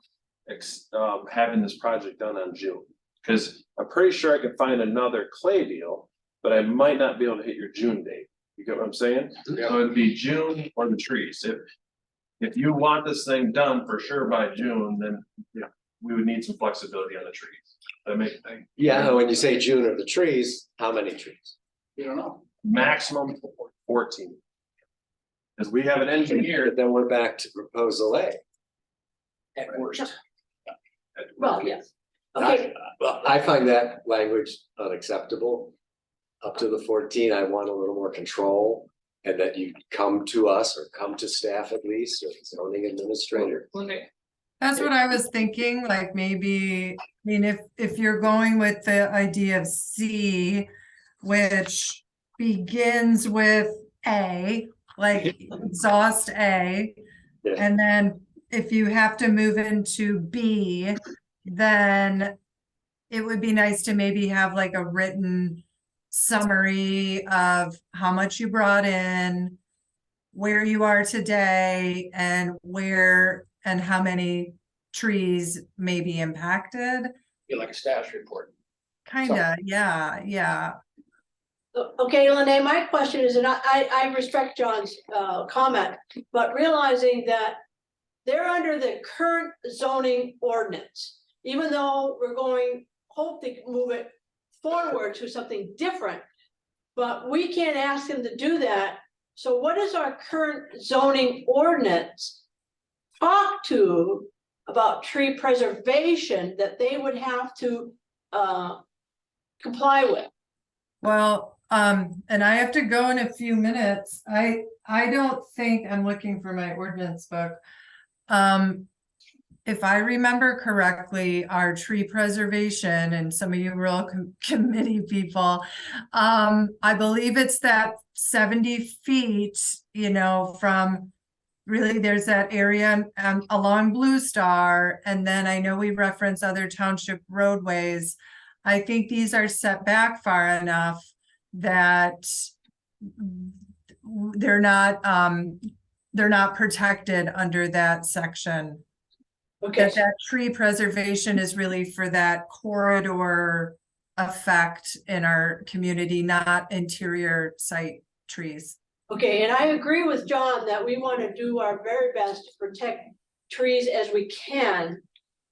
having this project done on June. Cause I'm pretty sure I could find another clay deal, but I might not be able to hit your June date. You get what I'm saying? So it'd be June or the trees. If you want this thing done for sure by June, then yeah, we would need some flexibility on the trees. That make thing. Yeah, when you say June of the trees, how many trees? You don't know. Maximum 14. Cause we have an engineer. But then we're back to proposal A. At worst. Well, yes. Okay, Well, I find that language unacceptable. Up to the 14, I want a little more control. And that you come to us or come to staff at least, or the zoning administrator. That's what I was thinking, like maybe, I mean, if you're going with the idea of C, which begins with A, like exhaust A. Yeah. And then if you have to move into B, then it would be nice to maybe have like a written summary of how much you brought in, where you are today, and where and how many trees may be impacted. Be like a status report. Kinda, yeah. okay, Lene, my question is, and I respect John's comment, but realizing that they're under the current zoning ordinance, even though we're hope to move it forward to something different, but we can't ask them to do that. So what is our current zoning ordinance talk to about tree preservation that they would have to comply with? Well, and I have to go in a few minutes. I don't think, I'm looking for my ordinance book. If I remember correctly, our tree preservation, and some of you rural committee people, I believe it's that 70 feet, from really there's that area along Blue Star. And then I know we reference other township roadways. I think these are set back far enough that they're not protected under that section. Okay, That tree preservation is really for that corridor effect in our community, not interior site trees. okay, and I agree with John that we want to do our very best to protect trees as we can.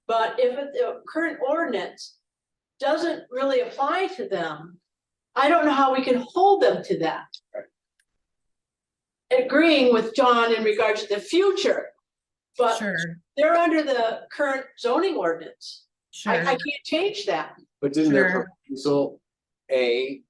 But if the current ordinance doesn't really apply to them, I don't know how we can hold them to that. Agreeing with John in regards to the future, but Sure, they're under the current zoning ordinance. I sure. can't change that. But didn't their Sure. proposal A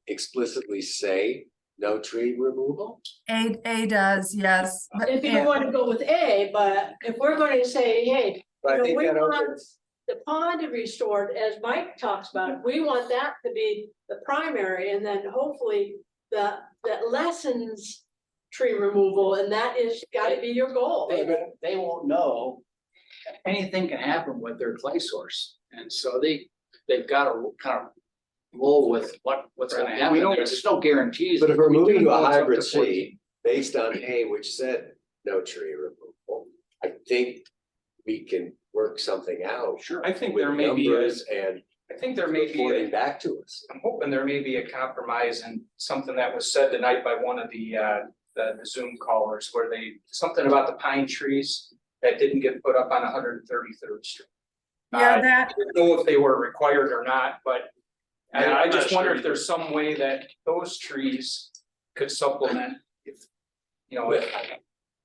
explicitly say no tree removal? A does, yes. But If you don't want to go with A, but if we're going to say, hey, But I think we that want opens, the pond to be restored, as Mike talks about, we want that to be the primary, and then hopefully that lessens tree removal, and that is gotta be your goal. They won't know. Anything can happen with their clay source, and so they've got to kind of roll with what's gonna happen. There's no guarantees. but if we're moving to a It's up to hybrid 14. C based on A, which said no tree removal, I think we can work something out. Sure. I think With there may be, numbers and I think there may be, reporting back to us. I'm hoping there may be a compromise and something that was said tonight by one of the Zoom callers where something about the pine trees that didn't get put up on 133rd Street. yeah, I that, don't know if they were required or not, but Yeah, I I'm not just wonder sure if there's some way that those trees could supplement if,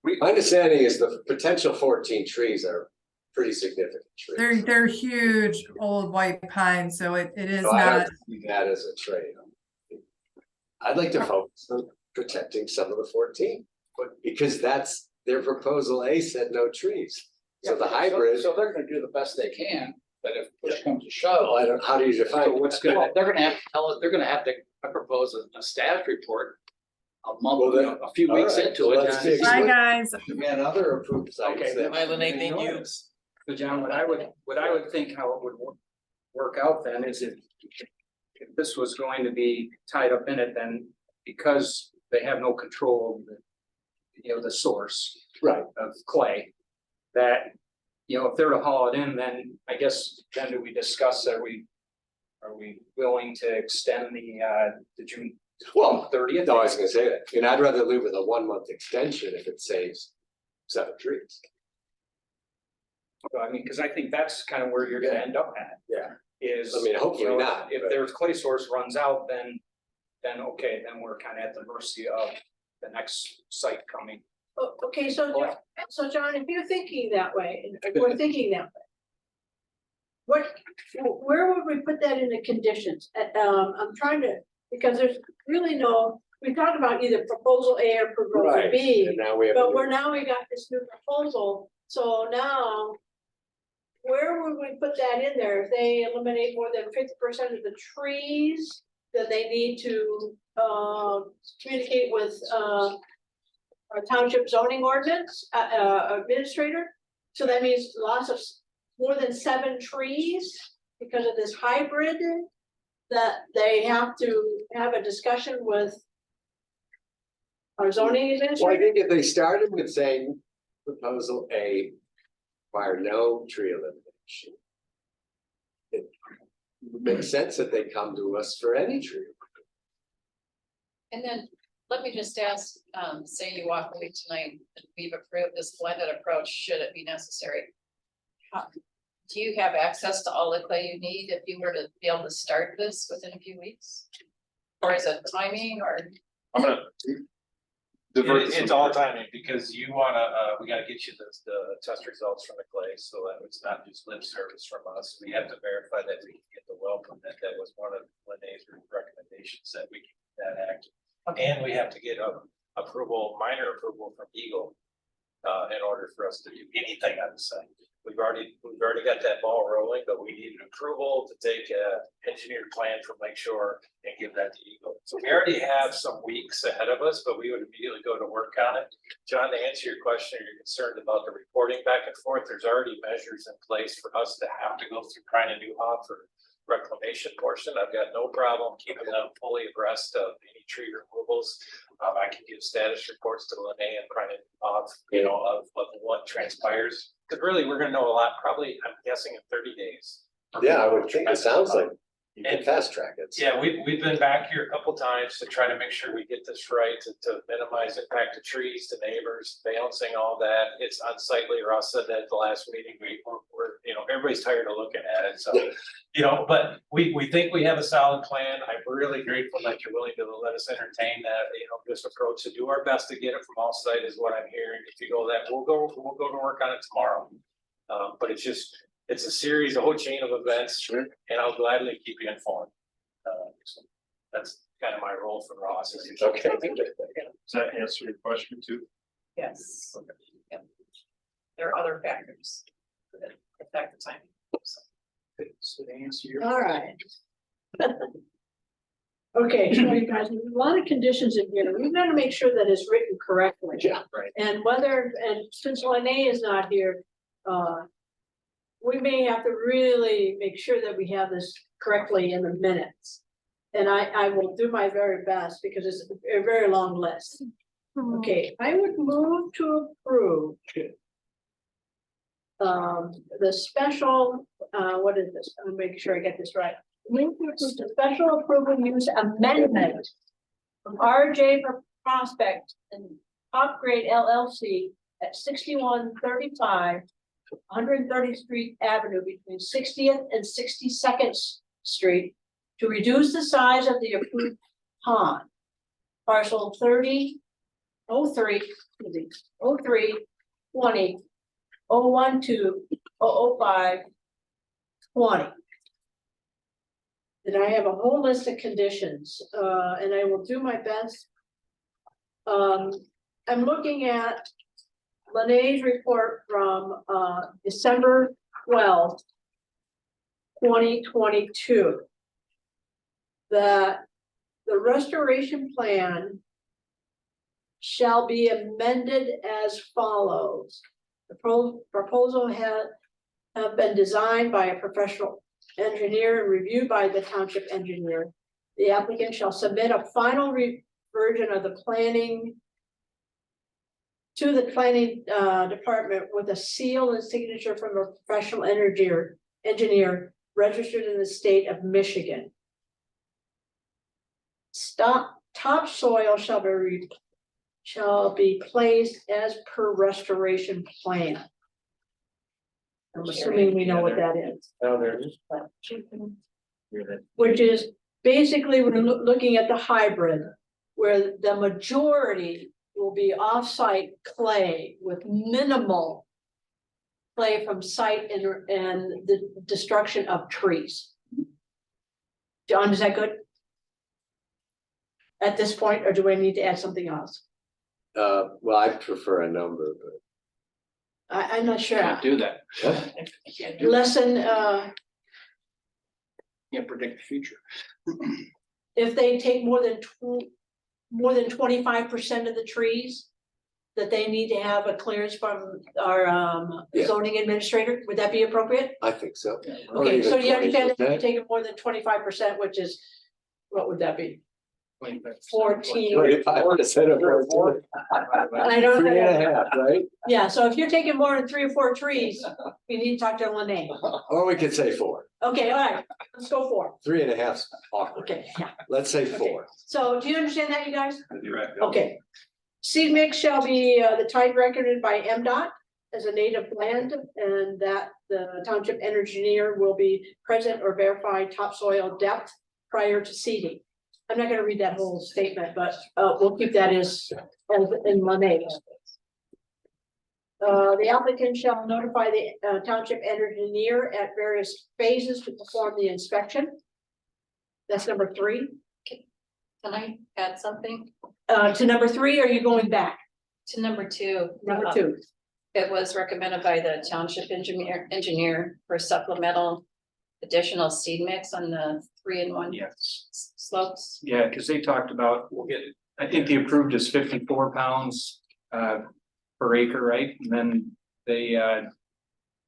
My understanding is the potential 14 trees are pretty significant trees. they're huge old white pines, so it is So I not, don't see that as a trade. I'd like to focus on protecting some of the 14, but because that's their proposal A said no trees. So the hybrid, So they're gonna do the best they can, but if push comes to oh, shove. I don't, how do you define? So what's gonna, they're gonna have to tell us, they're gonna have to propose a status report. A month, Well, then- a few weeks all right, into so it. let's take- bye, guys. And other approved sites. Okay. that- Bye, Lene, thank you. So John, what I would think how it would work out then is if this was going to be tied up in it, then because they have no control over the source Right, of clay, that you know, if they're to haul it in, then I guess, then do we discuss, are we willing to extend the June Well, 30th? no, I was gonna say that, and I'd rather live with a 1 month extension if it saves 7 trees. I mean, because I think that's kind of where you're gonna end up at, Yeah, is. I mean, hopefully you know, not, If but- their clay source runs out, then okay, then we're kind of at the mercy of the next site coming. Okay, so John, if you're thinking that way, and if we're thinking that way. Where would we put that in the conditions? I'm trying to, because there's really no, we talked about either proposal A or proposal right, B. and now we have. But now we got this new proposal, so now. Where would we put that in there? If they eliminate more than 50% of the trees, then they need to communicate with our township zoning ordinance administrator. So that means loss of more than 7 trees because of this hybrid. That they have to have a discussion with our zoning Well, I administrator. think if they started with saying proposal A, require no tree elimination. It makes sense that they come to us for any tree. And then, let me just ask, say you walk away tonight and we've approved this blended approach, should it be necessary? Do you have access to all the clay you need if you were to be able to start this within a few weeks? Or is it timing or? I'm gonna. It's all timing, because you wanna, we gotta get you the test results from the clay, so that it's not just lip service from us. We have to verify that we can get the well permit. That was one of Lene's recommendations, that we can get that active. And we have to get approval, minor approval from Eagle, in order for us to do anything on the site. We've already got that ball rolling, but we need an approval to take a engineered plan from Lakeshore and give that to Eagle. So we already have some weeks ahead of us, but we would immediately go to work on it. John, to answer your question, you're concerned about the reporting back and forth. There's already measures in place for us to have to go through Prine and Newhoff for reclamation portion. I've got no problem keeping them fully abreast of any tree removals. I can give status reports to Lene and Prine and Newhoff, you know, of what transpires. Because really, we're gonna know a lot, probably, I'm guessing in 30 days. Yeah, I would think, it sounds like you can fast track it. Yeah, we've been back here a couple times to try to make sure we get this right, to minimize impact to trees, to neighbors, balancing all that. It's unsightly. Ross said that at the last meeting, we're you know, everybody's tired of looking at it, so. You know, but we think we have a solid plan. I'm really grateful that you're willing to let us entertain that, you know, this approach, to do our best to get it from all site is what I'm hearing. If you go that, we'll go to work on it tomorrow. But it's a series, a whole chain of events, and I'll gladly keep you informed. So that's kind of my role for Ross. Okay. Does that answer your question too? Yes. Yep. There are other factors that affect the timing. So. So to answer your. All right. Okay, so you guys, there's a lot of conditions in here. We've got to make sure that it's written correctly. Yeah, right. And since Lene is not here, we may have to really make sure that we have this correctly in the minutes. And I will do my very best because it's a very long list. Okay, I would move to approve. The special, what is this? I'm making sure I get this right. Move to approve the special approval use amendment from RJ Prospect and Upgrade LLC at 6135 130th Street Avenue between 60th and 62nd Street to reduce the size of the approved pond. Parcel 03 20 012 005 20. And I have a whole list of conditions, and I will do my best. I'm looking at Lene's report from December 12th, 2022. That the restoration plan shall be amended as follows. The proposal have been designed by a professional engineer and reviewed by the township engineer. The applicant shall submit a final version of the planning to the planning department with a seal and signature from a professional engineer registered in the state of Michigan. Topsoil shall be placed as per restoration plan. I'm assuming we know what that is. Oh, there it is. Which is basically, we're looking at the hybrid, where the majority will be off-site clay with minimal clay from site and the destruction of trees. John, is that good? At this point, or do we need to add something else? Well, I prefer a number, I'm not sure. Can't do that. but. Lesson, Can't predict the future. if they take more than 25% of the trees, that they need to have a clearance from our Yeah. zoning administrator, would that be appropriate? I think so. Or Okay, so even do you understand that if 20%. you're taking more than 25%, which is, what would that be? 14. 25% of our board. I don't. 3.5, right? Yeah, so if you're taking more than 3 or 4 trees, you need to talk to Lene. Or we could say 4. Okay, all right, let's go 4. 3.5's awkward. Okay, yeah. Let's say Okay. 4. So do you understand that, you guys? You're right. Okay. Seed mix shall be the type recorded by MDOT as a native blend, and that the township engineer will be present or verify topsoil depth prior to seeding. I'm not gonna read that whole statement, but we'll keep that as in Lene's. The applicant shall notify the township engineer at various phases to perform the inspection. That's number 3. Can I add something To number 3, are you going back? to number 2? Number 2. It was recommended by the township engineer for supplemental additional seed mix on the 3-in-1 Yes. slopes. Yeah, because they talked about, I think the approved is 54 pounds per acre, right? And then they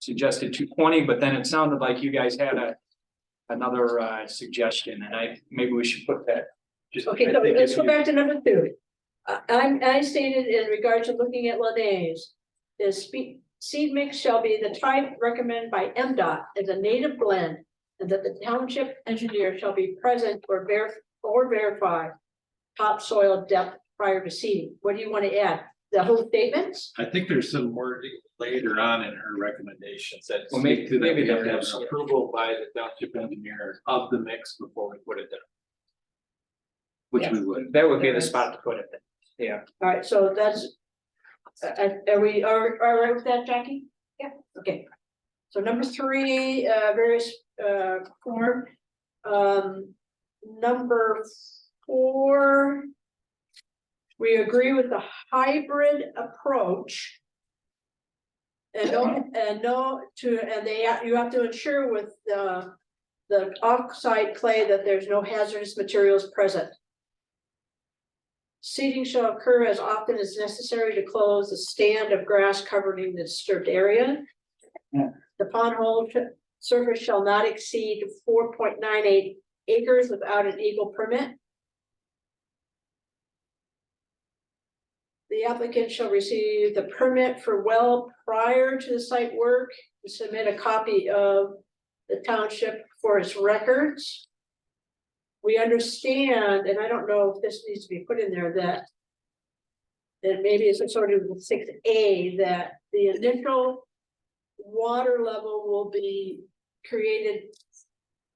suggested 220, but then it sounded like you guys had another suggestion, and maybe we should put that. Okay, so let's go back to number 2. I stated in regard to looking at Lene's, the seed mix shall be the type recommended by MDOT as a native blend, and that the township engineer shall be present or verify topsoil depth prior to seeding. What do you want to add? The whole statements? I think there's some wording later on in her recommendations that Well, speak to that maybe we have to that have was- an approval by the township engineer of the mix before we put it down. Which we would. That would be the spot to put it. Yeah. All right, so that's, are we all right with that, Jackie? Yeah. Okay. So number 3, various form. Number 4. We agree with the hybrid approach. And you have to ensure with the oxide clay that there's no hazardous materials present. Seeding shall occur as often as necessary to close the stand of grass covering the disturbed area. Yeah. The pond hole surface shall not exceed 4.98 acres without an Eagle permit. The applicant shall receive the permit for well prior to the site work and submit a copy of the township for its records. We understand, and I don't know if this needs to be put in there, that maybe it's a sort of 6A, that the initial water level will be created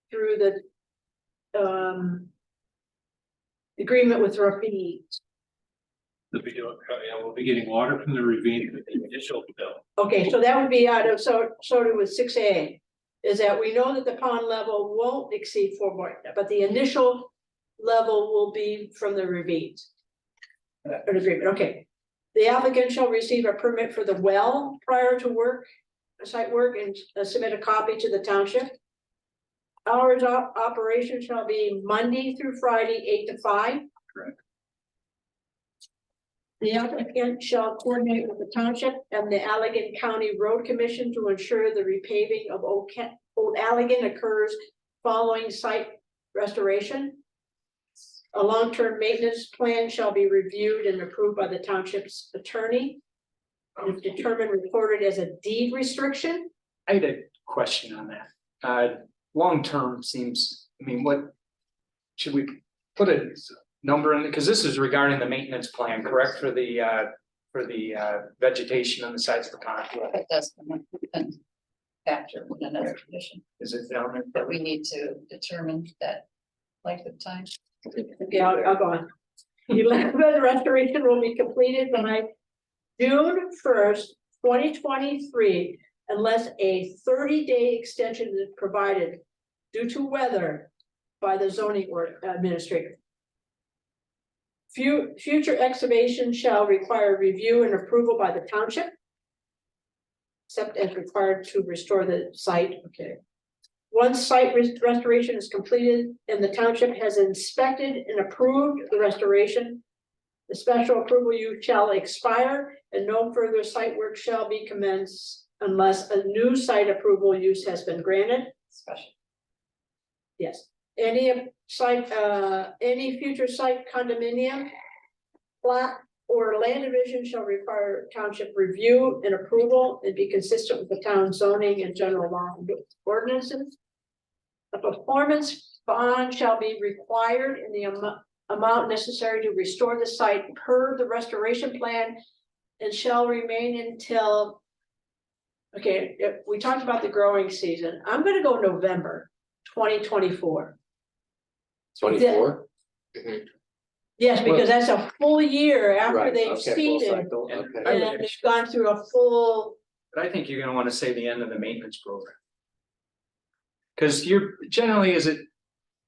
through the agreement with Rapides. We'll be getting water from the ravine with the initial fill. Okay, so that would be out of, so with 6A, is that we know that the pond level won't exceed 4, but the initial level will be from the ravines. An agreement, okay. The applicant shall receive a permit for the well prior to site work, and submit a copy to the township. Hours of operation shall be Monday through Friday, 8 to 5. Correct. The applicant shall coordinate with the township and the Allegan County Road Commission to ensure the repaving of Old Allegan occurs following site restoration. A long-term maintenance plan shall be reviewed and approved by the township's attorney. If determined recorded as a deed restriction. I had a question on that. Long-term seems, I mean, what? Should we put a number in it? Because this is regarding the maintenance plan, correct, for the vegetation on the sides of the pond? That does come up and factor in another condition Is it down there? that we need to determine that length of time. Okay, I'll go on. The restoration will be completed by June 1st, 2023, unless a 30-day extension is provided due to weather by the zoning administrator. Future excavation shall require review and approval by the township, except as required to restore the site. Okay. Once site restoration is completed and the township has inspected and approved the restoration, the special approval use shall expire and no further site work shall be commenced unless a new site approval use has been granted. Special. Yes, any future site condominium, plat, or land division shall require township review and approval and be consistent with the town zoning and general law ordinances. A performance bond shall be required in the amount necessary to restore the site per the restoration plan and shall remain until. Okay, we talked about the growing season. I'm gonna go November 2024. 24? Yes, because that's a full year after Right, they've okay, full seeded cycle, and okay. and they've gone through a full. But I think you're gonna wanna say the end of the maintenance program. Cause you're generally, is it,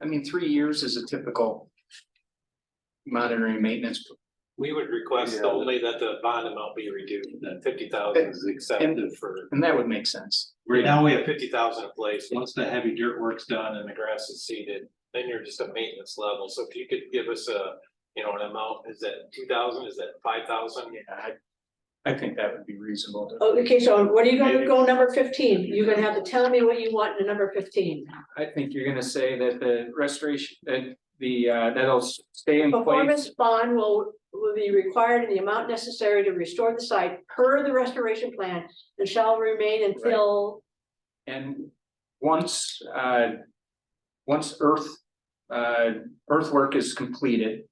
I mean, 3 years is a typical monitoring maintenance. We would request Yeah. only that the bond amount be reduced, that 50,000 is accepted for. And that would make sense. Right now, we have 50,000 in place. Once the heavy dirt work's done and the grass is seeded, then you're just a maintenance level. So if you could give us a, you know, an amount, is that 2,000, is that 5,000? Yeah, I think that would be reasonable. Okay, so what are you gonna go number 15? You're gonna have to tell me what you want in number 15. I think you're gonna say that the restoration, that the, that'll stay in place. Performance bond will be required in the amount necessary to restore the site per the restoration plan and shall remain until. And once earthwork is completed,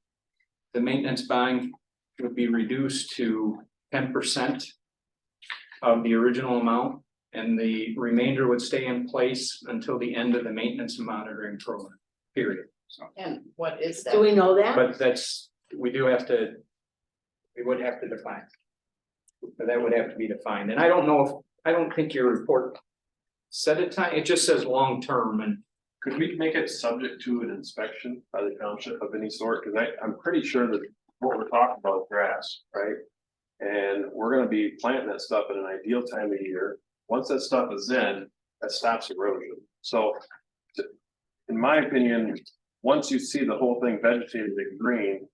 the maintenance bond would be reduced to 10% of the original amount, and the remainder would stay in place until the end of the maintenance and monitoring program, period. So, And what is that? Do we know that? but that's, we would have to define. But that would have to be defined, and I don't know if, I don't think your report set a time, it just says long-term, and Could we make it subject to an inspection by the township of any sort? Cause I'm pretty sure that what we're talking about is grass, right? And we're gonna be planting that stuff at an ideal time of year. Once that stuff is in, that stops erosion. So. In my opinion, once you see the whole thing vegetated and green.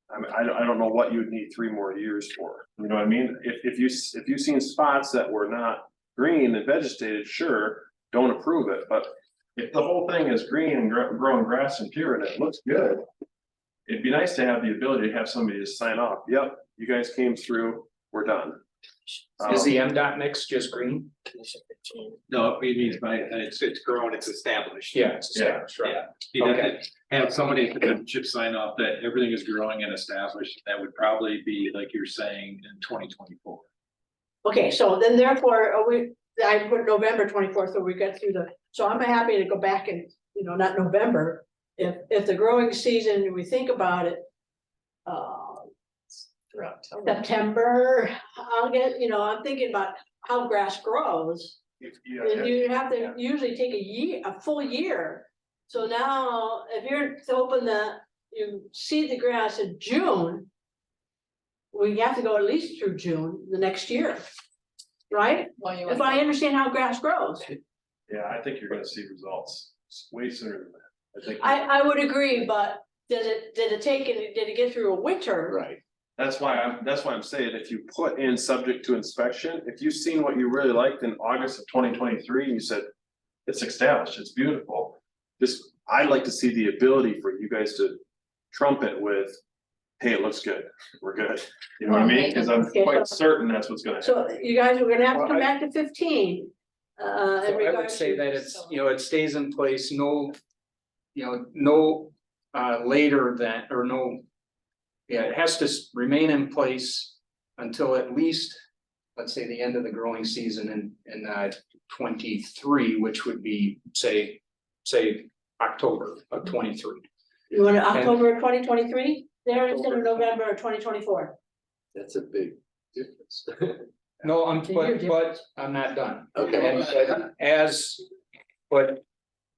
I mean, I don't know what you would need 3 more years for, you know what I mean? If you've seen spots that were not green and vegetated, sure, don't approve it, but. If the whole thing is green and growing grass and pure and it looks good. It'd be nice to have the ability to have somebody just sign off, yep, you guys came through, we're done. is the MDOT mix just green? No, it means by, it's grown, it's established. Yeah, it's established, right? Yeah, you'd have to have somebody at the township sign off that everything is growing and established. That would probably be like you're saying in 2024. Okay, so then therefore, I put November 24th, so we got through so I'm happy to go back and, not November. If the growing season, we think about it. September, I'll get, I'm thinking about how grass grows. And you have to usually take a full year. So now, if you're to you seed the grass in June. We have to go at least through June the next year. Right? Well, If I understand how grass grows. Yeah, I think you're gonna see results way sooner than that. I think. I would agree, but did it get through a winter? Right. That's why I'm saying, if you put in subject to inspection, if you've seen what you really liked in August of 2023, and you said. It's established, it's beautiful. I'd like to see the ability for you guys to trumpet with. hey, it looks good, we're good. You know what I mean? Cause I'm Okay, quite so- certain that's what's gonna happen. So you guys are gonna have to Well, come I- back to 15. In So I would regards say to- that it's, it stays in place, no. No later than, or no. Yeah, it has to remain in place until at least, let's say, the end of the growing season in 23, which would be, say October of 23. You want October of 2023 there instead of November of 2024? That's a big difference. No, It's a year but I'm not done. Okay. And but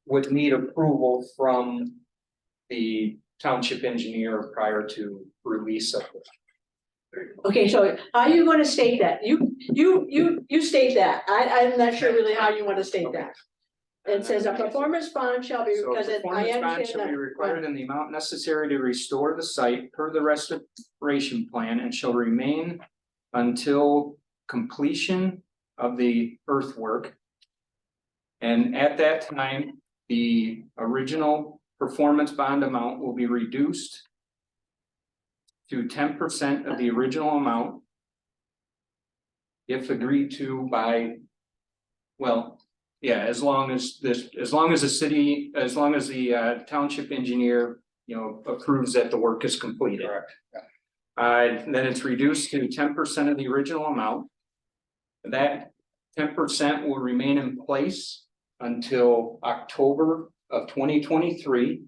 would need approval from the township engineer prior to release of it. Okay, so how are you gonna state that? You state that. I'm not sure really how you wanna state that. It says a performance bond shall be, So because I performance bond understand shall be that. required in the amount necessary to restore the site per the restoration plan and shall remain until completion of the earthwork. And at that time, the original performance bond amount will be reduced to 10% of the original amount if agreed to by, well, yeah, as long as the township engineer, approves that the work is completed. Correct. Then it's reduced to 10% of the original amount. That 10% will remain in place until October of 2023.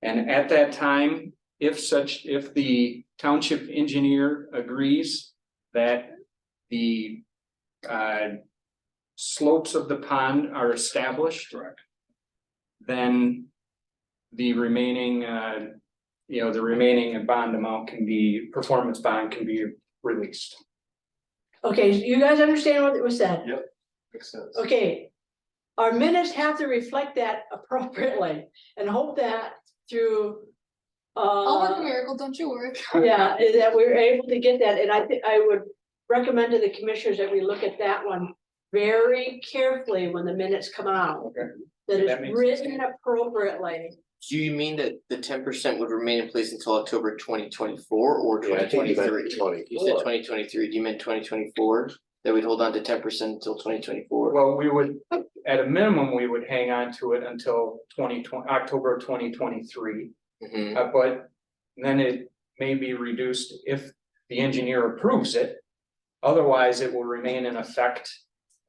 And at that time, if the township engineer agrees that the slopes of the pond are established. Correct. Then the remaining, the remaining bond amount performance bond can be released. Okay, you guys understand what was said? Yep, makes sense. Okay. Our minutes have to reflect that appropriately and hope that through. I'll work a miracle, don't you worry. Yeah, that we're able to get that, and I think I would recommend to the commissioners that we look at that one very carefully when the minutes come out. Okay. That That is makes written appropriately. Do you mean that the 10% would remain in place until October 2024 or Yeah, I think you meant 2023? You said 2023, do you meant 2024? That we'd hold on to 10% until 2024? Well, we would, at a minimum, we would hang on to it until October of 2023. Mhm. But then it may be reduced if the engineer approves it. Otherwise, it will remain in effect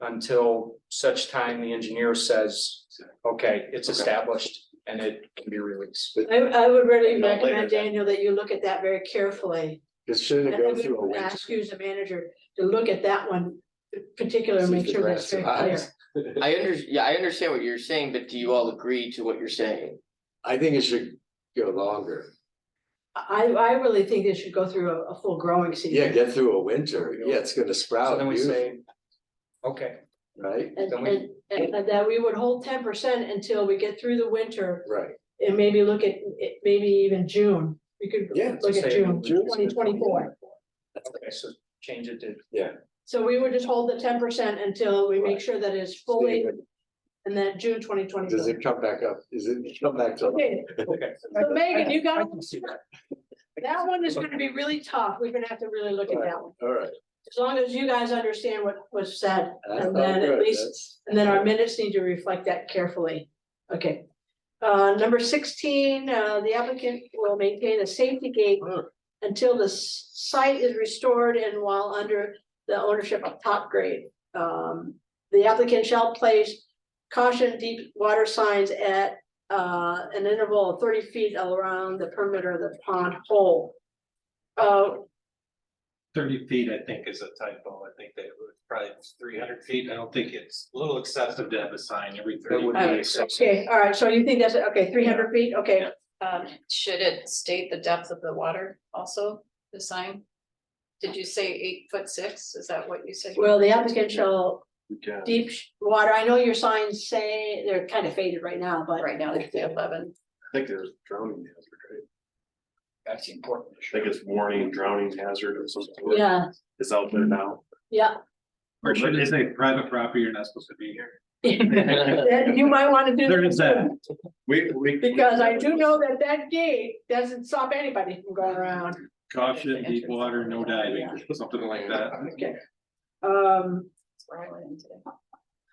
until such time the engineer says, okay, it's Okay. established and it can be released. I would really Not later recommend, than- Daniel, that you look at that very carefully. Cause shouldn't it And I go through a would winter? ask you as a manager to look at that one particular, and See if make the sure grass that's very clear. survives. I understand what you're saying, but do you all agree to what you're saying? I think it should go longer. I really think it should go through a full growing season. Yeah, get through a winter. Yeah, it's gonna So sprout then we beautiful, say, okay, right? And, then we- and that we would hold 10% until we get through the winter Right. and maybe look at, maybe even June. We could Yeah, look at say June, June. 2024. okay, so change it to, So we would just hold the 10% until we make sure that it's fully, and then June 2024. Does it come back up? Is it come back to? Okay, okay. so Megan, you got, I can see that. that one is gonna be really tough. We're gonna have to really look at that one. All right. As long as you guys understand what was said, That's and all then at good. least, That's- and then our minutes need to reflect that carefully. Okay. Number 16, the applicant will maintain a safety gate until the site is restored and while under the ownership of Top Grade. The applicant shall place caution deep water signs at an interval of 30 feet around the perimeter of the pond hole. 30 feet, I think, is a typo. I think that it was probably 300 feet. I don't think it's a little excessive to have a sign every 30 would feet. be Okay, all right, so you think that's, okay, 300 feet, okay. Should it state the depth of the water also, the sign? Did you say 8'6"? Is that what you said? Well, the applicant shall We can. deep water, I know your signs say, they're kind of faded right now, but. Right now, they say 11. I think there's drowning hazard, right? That's important. I think it's warning drowning hazard or something. Yeah, It's out there now. yeah, Or should it say private property, you're not supposed to be here? Then you might wanna do. There is that. We. Because I do know that that gate doesn't stop anybody from going around. Caution, deep water, no diving, something like that. Okay. That's where I went in today.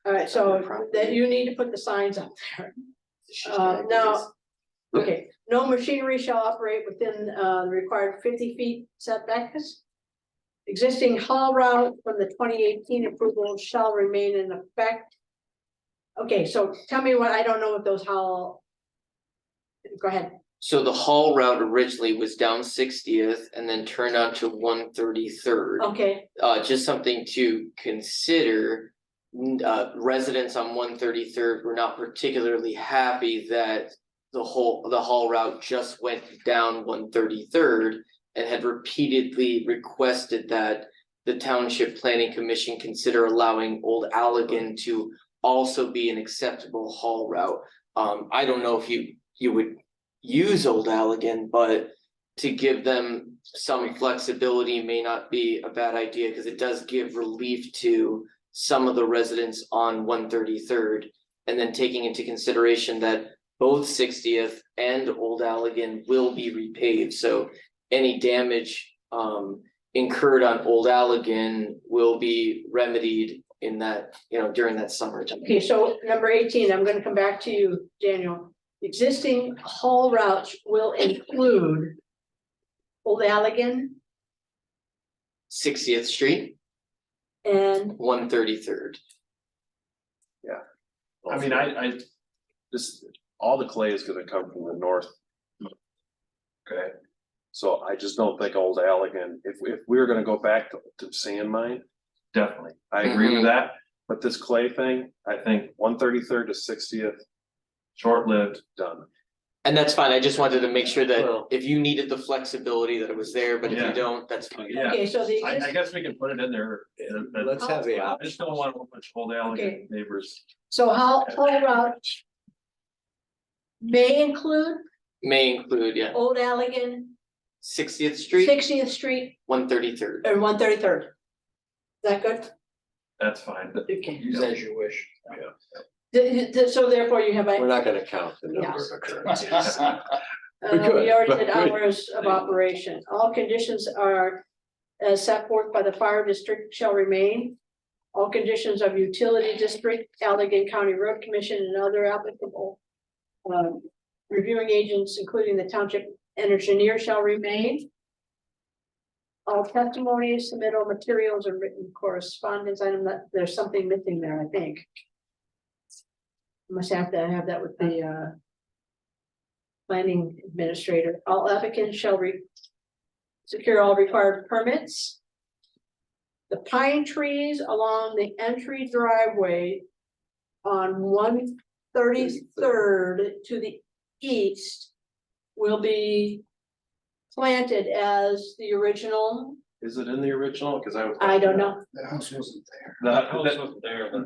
All right, so that you need to put the signs up there. Now, okay, no machinery shall operate within the required 50 feet setbacks. Existing haul route from the 2018 approval shall remain in effect. Okay, so tell me what, I don't know what those haul. Go ahead. So the haul route originally was down 60th and then turned on to 133rd. Okay, Just something to consider. Residents on 133rd were not particularly happy that the haul route just went down 133rd and had repeatedly requested that the Township Planning Commission consider allowing Old Allegan to also be an acceptable haul route. I don't know if you would use Old Allegan, but to give them some flexibility may not be a bad idea, because it does give relief to some of the residents on 133rd. And then taking into consideration that both 60th and Old Allegan will be repaved, so any damage incurred on Old Allegan will be remedied in that, during that summer time. okay, so number 18, I'm gonna come back to you, Daniel. Existing haul routes will include Old Allegan 60th Street, and 133rd. I mean, I just, all the clay is gonna come from the north. Okay, so I just don't think Old Allegan, if we were gonna go back to sand mine, definitely, I agree with that. But this clay thing, I think 133rd to 60th, short-lived, done. And that's fine, I just wanted to make sure that Well- if you needed the flexibility that it was there, but if Yeah. you don't, that's fine. Yeah, okay, so the I guess we can put it in there. Let's have the I just don't want a bunch of Old Okay. Allegan neighbors. so haul route may include May include, yeah, Old Allegan, 60th Street, 60th Street, 133rd. and 133rd. Is that good? That's fine. Okay. Use as you wish. So therefore you have, We're not gonna count the number of occurrences. We could, we already but did we- hours of operation. All conditions are as set forth by the fire district shall remain. All conditions of utility district, Allegan County Road Commission, and other applicable reviewing agents, including the township engineer, shall remain. All testimonies, submittal materials, and written correspondence. There's something missing there, I think. Must have to have that with the planning administrator. All applicants shall secure all required permits. The pine trees along the entry driveway on 133rd to the east will be planted as the original. Is it in the original? Cause I don't know. The house wasn't there. The house wasn't there, but.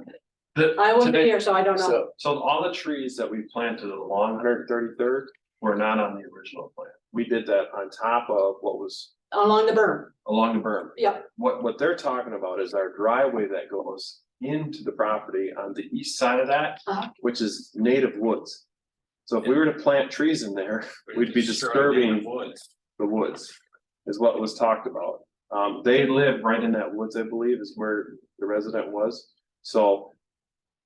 I wasn't here, so I don't know. So, So all the trees that we planted along 133rd were not on the original plan. We did that on top of what was Along the berm. along the berm. Yep. What they're talking about is our driveway that goes into the property on the east side of that, Uh-huh. which is native woods. So if we were to plant trees in there, we'd be disturbing the woods, is what was talked about. They live right in that woods, I believe, is where the resident was. So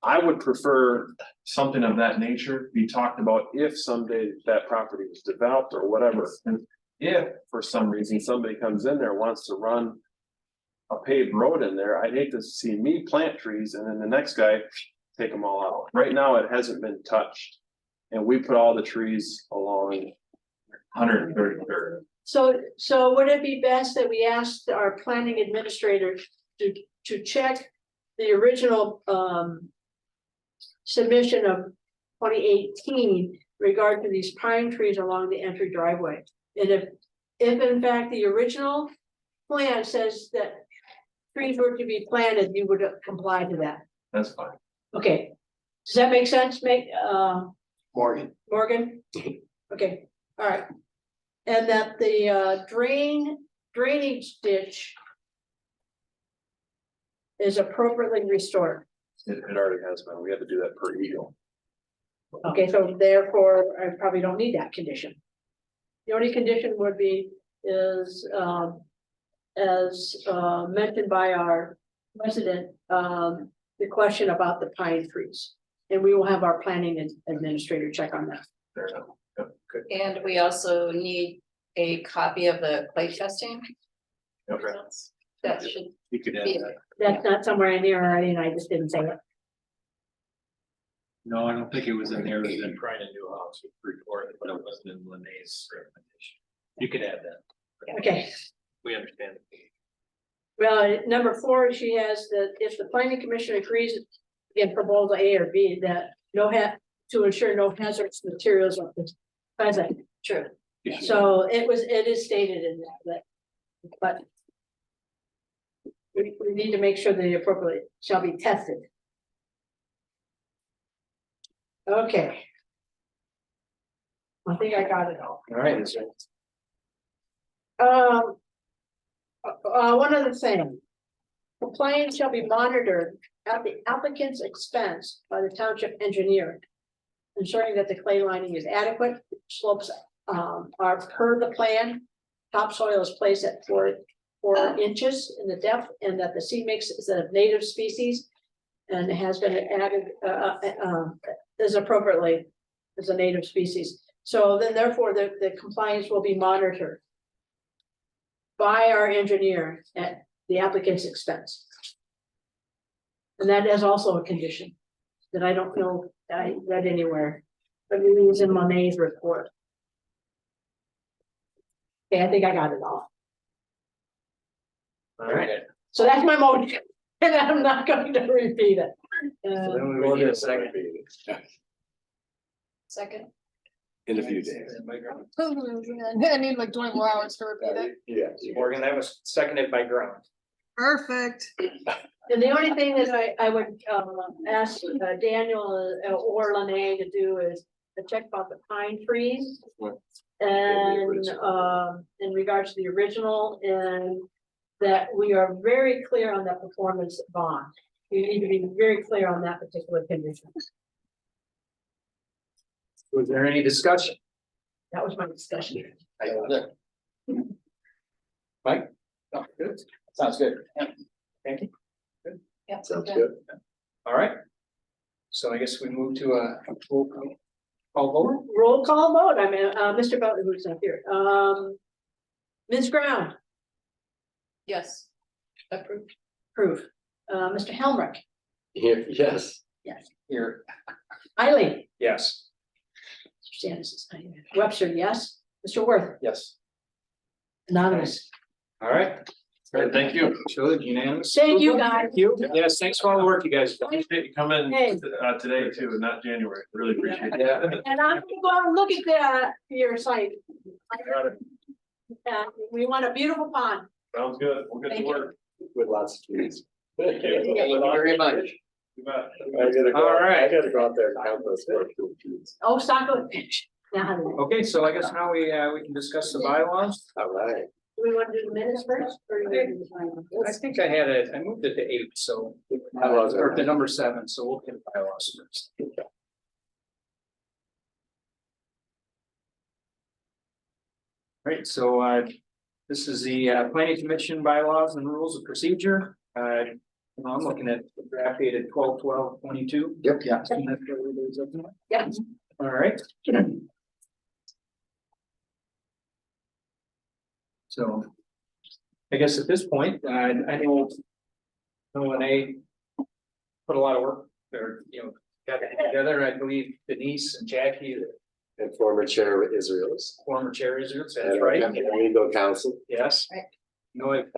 I would prefer something of that nature be talked about if someday that property was developed or whatever. And if for some reason somebody comes in there, wants to run a paved road in there, I'd hate to see me plant trees and then the next guy take them all out. Right now, it hasn't been touched. And we put all the trees along 133rd. So would it be best that we asked our planning administrator to check the original submission of 2018 regard to these pine trees along the entry driveway? And if in fact the original plan says that trees were to be planted, you would comply to that. That's fine. Okay, does that make sense? Morgan, Morgan? Okay, all right. And that the drainage ditch is appropriately restored. It already has been. We had to do that per Eagle. Okay, so therefore, I probably don't need that condition. The only condition would be is, as mentioned by our resident, the question about the pine trees. And we will have our planning administrator check on that. Fair enough. Yep, good. And we also need a copy of the clay testing. Okay. That should You could add be, that. That's not somewhere in here already, and I just didn't say it. No, I don't think it was in there. It was in trying a new house with report, but it wasn't in Lene's recommendation. You could add that. Okay, We understand. well, number 4, she has that if the planning commission agrees in proposal A or B, that to ensure no hazardous materials are present. true. So it is stated in that, but we need to make sure that the appropriate shall be tested. Okay. I think I got it all. All right, is there- One other thing. Compliance shall be monitored at the applicant's expense by the township engineer, ensuring that the clay lining is adequate, slopes are per the plan, topsoil is placed at 4 inches in the depth, and that the seed mix is a native species and has been added as appropriately as a native species. So then therefore, the compliance will be monitored by our engineer at the applicant's expense. And that is also a condition that I don't know, I read anywhere, but it was in Monet's report. Okay, I think I got it all. all right. So that's my motion, and I'm not going to repeat it. So then we need a second. Second, In a few days. I need like 24 hours to repeat it. Yeah. Morgan, that was seconded by Graham. Perfect. And the only thing that I would ask Daniel or Lene to do is to check about the pine trees. And in regards to the original, and that we are very clear on that performance bond. We need to be very clear on that particular condition. Was there any discussion? That was my discussion. Mike? No, good. Sounds good. Thank you. yeah. Sounds okay. good. All right. So I guess we move to a roll call vote. Roll call vote. I mean, Mr. Butler, who's not here. Ms. Brown, Yes. Approved. approve. Mr. Helmrich, Here, yes. Here. Eileen, Yes. Mr. Stannis is not here. Webster, yes. Mr. Worth, Yes. anonymous. All right. Great, thank you. Show it unanimous. Thank you, guys. Thank you. Yes, thanks for all the work you guys do. Appreciate you coming Hey. today too, and not January. Really appreciate it. Yeah. And I'm gonna go out and look at your site. We want a beautiful pond. Sounds good. We'll get to Thank you. work. With lots of trees. Thank you. Thank you very much. You bet. All right. I gotta go out there and count those 4 trees. Oh, Saco. Now, do Okay, so I guess now we can discuss the bylaws. All right. we want to do the minutes first? Or do we do the final? I think I had it, I moved it to 8, so. Bylaws are Or to number 7, so we'll get bylaws first. Right, so this is the planning commission bylaws and rules of procedure. I'm looking at the draft dated 12/12/22. Yep. Yeah. Yeah. All right. So I guess at this point, I know Lene put a lot of work or, got it together. I believe Denise and Jackie, the And former chair of Israel's. former chairs, that's And right. legal counsel. Yes. Right. No, I've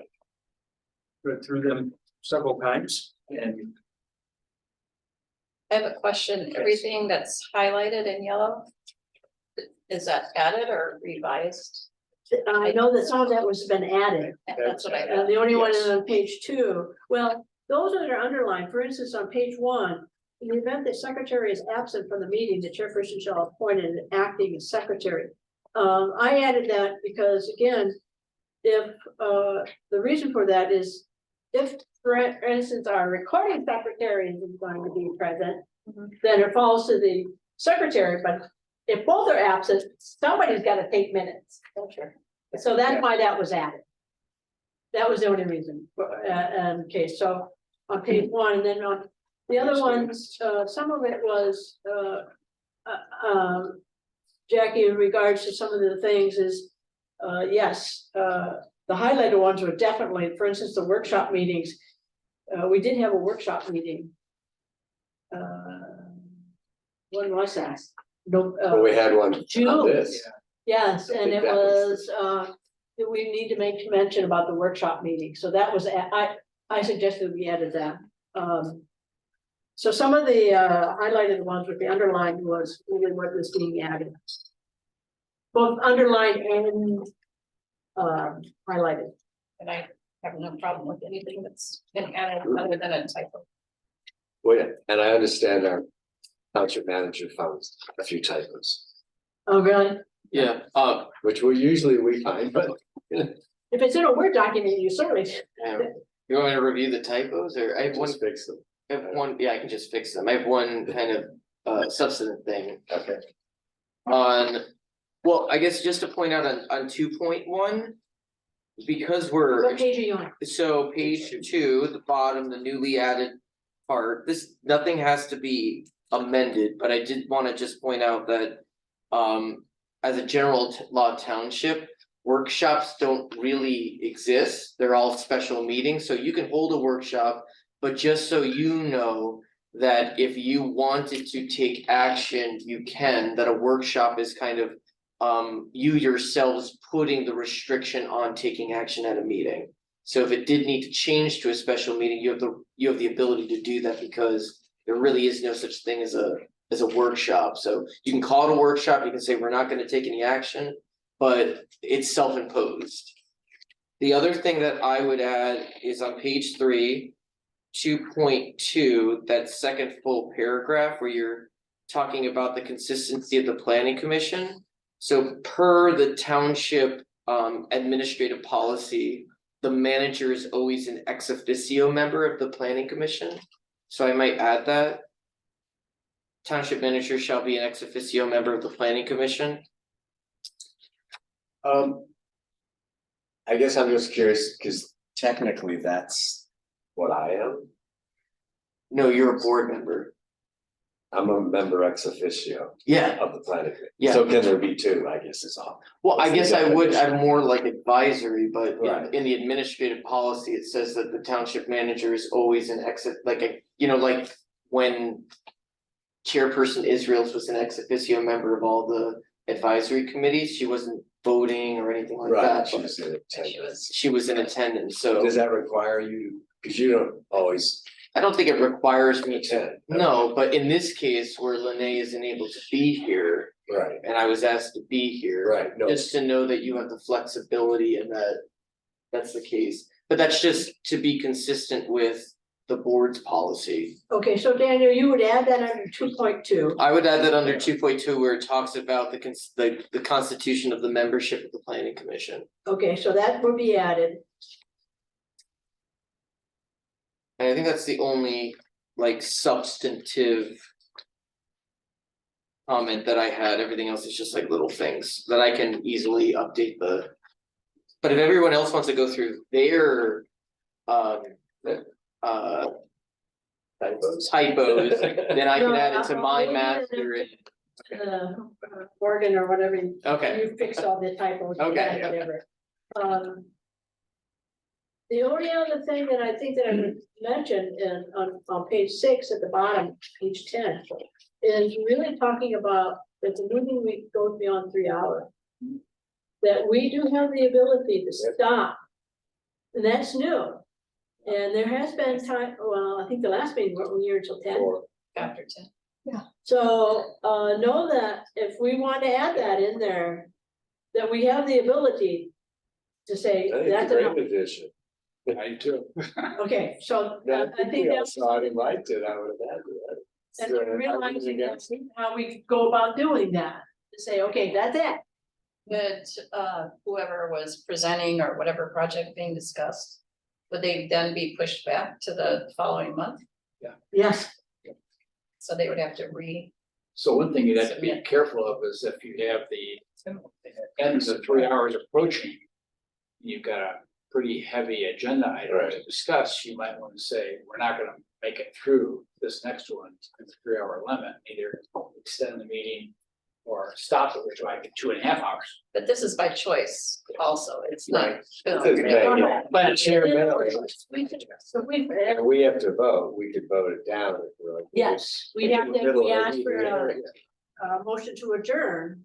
read through them several times and I have a question. Everything that's highlighted in yellow, is that added or revised? I know that some of that was been added. That's what I And thought. the only one is Yes. on page 2. Well, those that are underlined, for instance, on page 1. In the event that secretary is absent from the meeting, the chairperson shall appoint an acting secretary. I added that because again, if, the reason for that is if, for instance, our recording secretary is going to be present, then it falls to the secretary, but if both are absent, somebody's gotta take minutes. Sure. So that's why that was added. That was the only reason, okay, so on page one, and then on the other ones, some of it was, Jackie, in regards to some of the things is, yes, the highlighted ones were definitely, for instance, the workshop meetings. We did have a workshop meeting. When was that? No, Well, we had one on June. this. Yes, I and think it that was was, that we need to make mention about the workshop meeting, so that was, I suggested we added that. So some of the highlighted ones with the underlined was really what was being added. Both underlined and highlighted. And I have no problem with anything that's been added other than a typo. Well, yeah, and I understand our township manager found a few typos, Oh, really? Yeah, which we find, but. If it's in a Word document, you certainly. you want me to review the typos, or I have one, Just fix them. I have one, yeah, I can just fix them, I have one kind of substantive thing. Okay. Well, I guess just to point out on 2.1. Because we're. What page are you on? So page 2, the bottom, the newly added part, this, nothing has to be amended, but I did wanna just point out that. As a general law township, workshops don't really exist, they're all special meetings, so you can hold a workshop. But just so you know, that if you wanted to take action, you can, that a workshop is kind of. You yourselves putting the restriction on taking action at a meeting. So if it did need to change to a special meeting, you have the ability to do that, because there really is no such thing as a workshop. So you can call it a workshop, you can say, we're not gonna take any action, but it's self-imposed. The other thing that I would add is on page 3, 2.2, that second full paragraph where you're talking about the consistency of the planning commission. So per the township administrative policy, the manager is always an ex officio member of the planning commission. So I might add that. Township manager shall be an ex officio member of the planning commission. I guess I'm just curious, because technically that's what I am. No, you're a board member. I'm a member ex officio Yeah, of the planning. Yeah. So can there be two, I guess is all. well, I What's the guess I would definition? add more like advisory, but Right. in the administrative policy, it says that the township manager is always an ex, like a, you know, like when. Chairperson Israel's was an ex officio member of all the advisory committees, she wasn't voting or anything like Right, that, she but was in attendance. she was in attendance, so. Does that require you, because you don't always I don't think it requires me to, attend? no, but in this case where Lene isn't able to be here. Right, And I was asked to be here. right, no, Just to know that you have the flexibility and that. That's the case, but that's just to be consistent with the board's policy. Okay, so Daniel, you would add that under 2.2. I would add that under 2.2 where it talks about the constitution of the membership of the planning commission. Okay, so that would be added. And I think that's the only like substantive. Comment that I had, everything else is just like little things that I can easily update the. But if everyone else wants to go through their typos, then I can add it to my master and. Organ or whatever. Okay, You fixed all the typos. Okay, yeah, yeah. Whatever. The only other thing that I think that I would mention on page 6 at the bottom, page 10. Is really talking about that the meeting week goes beyond 3 hours. That we do have the ability to stop. And that's new. And there has been time, well, I think the last meeting, we're here until 10. or After 10. So know that if we want to add that in there, that we have the ability to say I think that's it's a enough. great addition. I do. Okay, so Yeah, I think I that's. saw it and liked it, I would have added that. And So, we're I wouldn't realizing against it. how we go about doing that, to say, okay, that's it. That whoever was presenting or whatever project being discussed, would they then be pushed back to the following month? Yes, So they would have to So one thing you'd have to be Submit. careful of is if you have the ends of 3 hours approaching. You've got a pretty heavy agenda item to Right. discuss, you might want to say, we're not gonna make it through this next one in the 3 hour limit, either extend the meeting. Or stop it, which might be 2.5 hours. but this is by choice also, it's not. Right. Yeah. But Chair Miller, so we, and we have to vote, we could vote it down if we're like. yes, we have to, we ask for a motion to adjourn.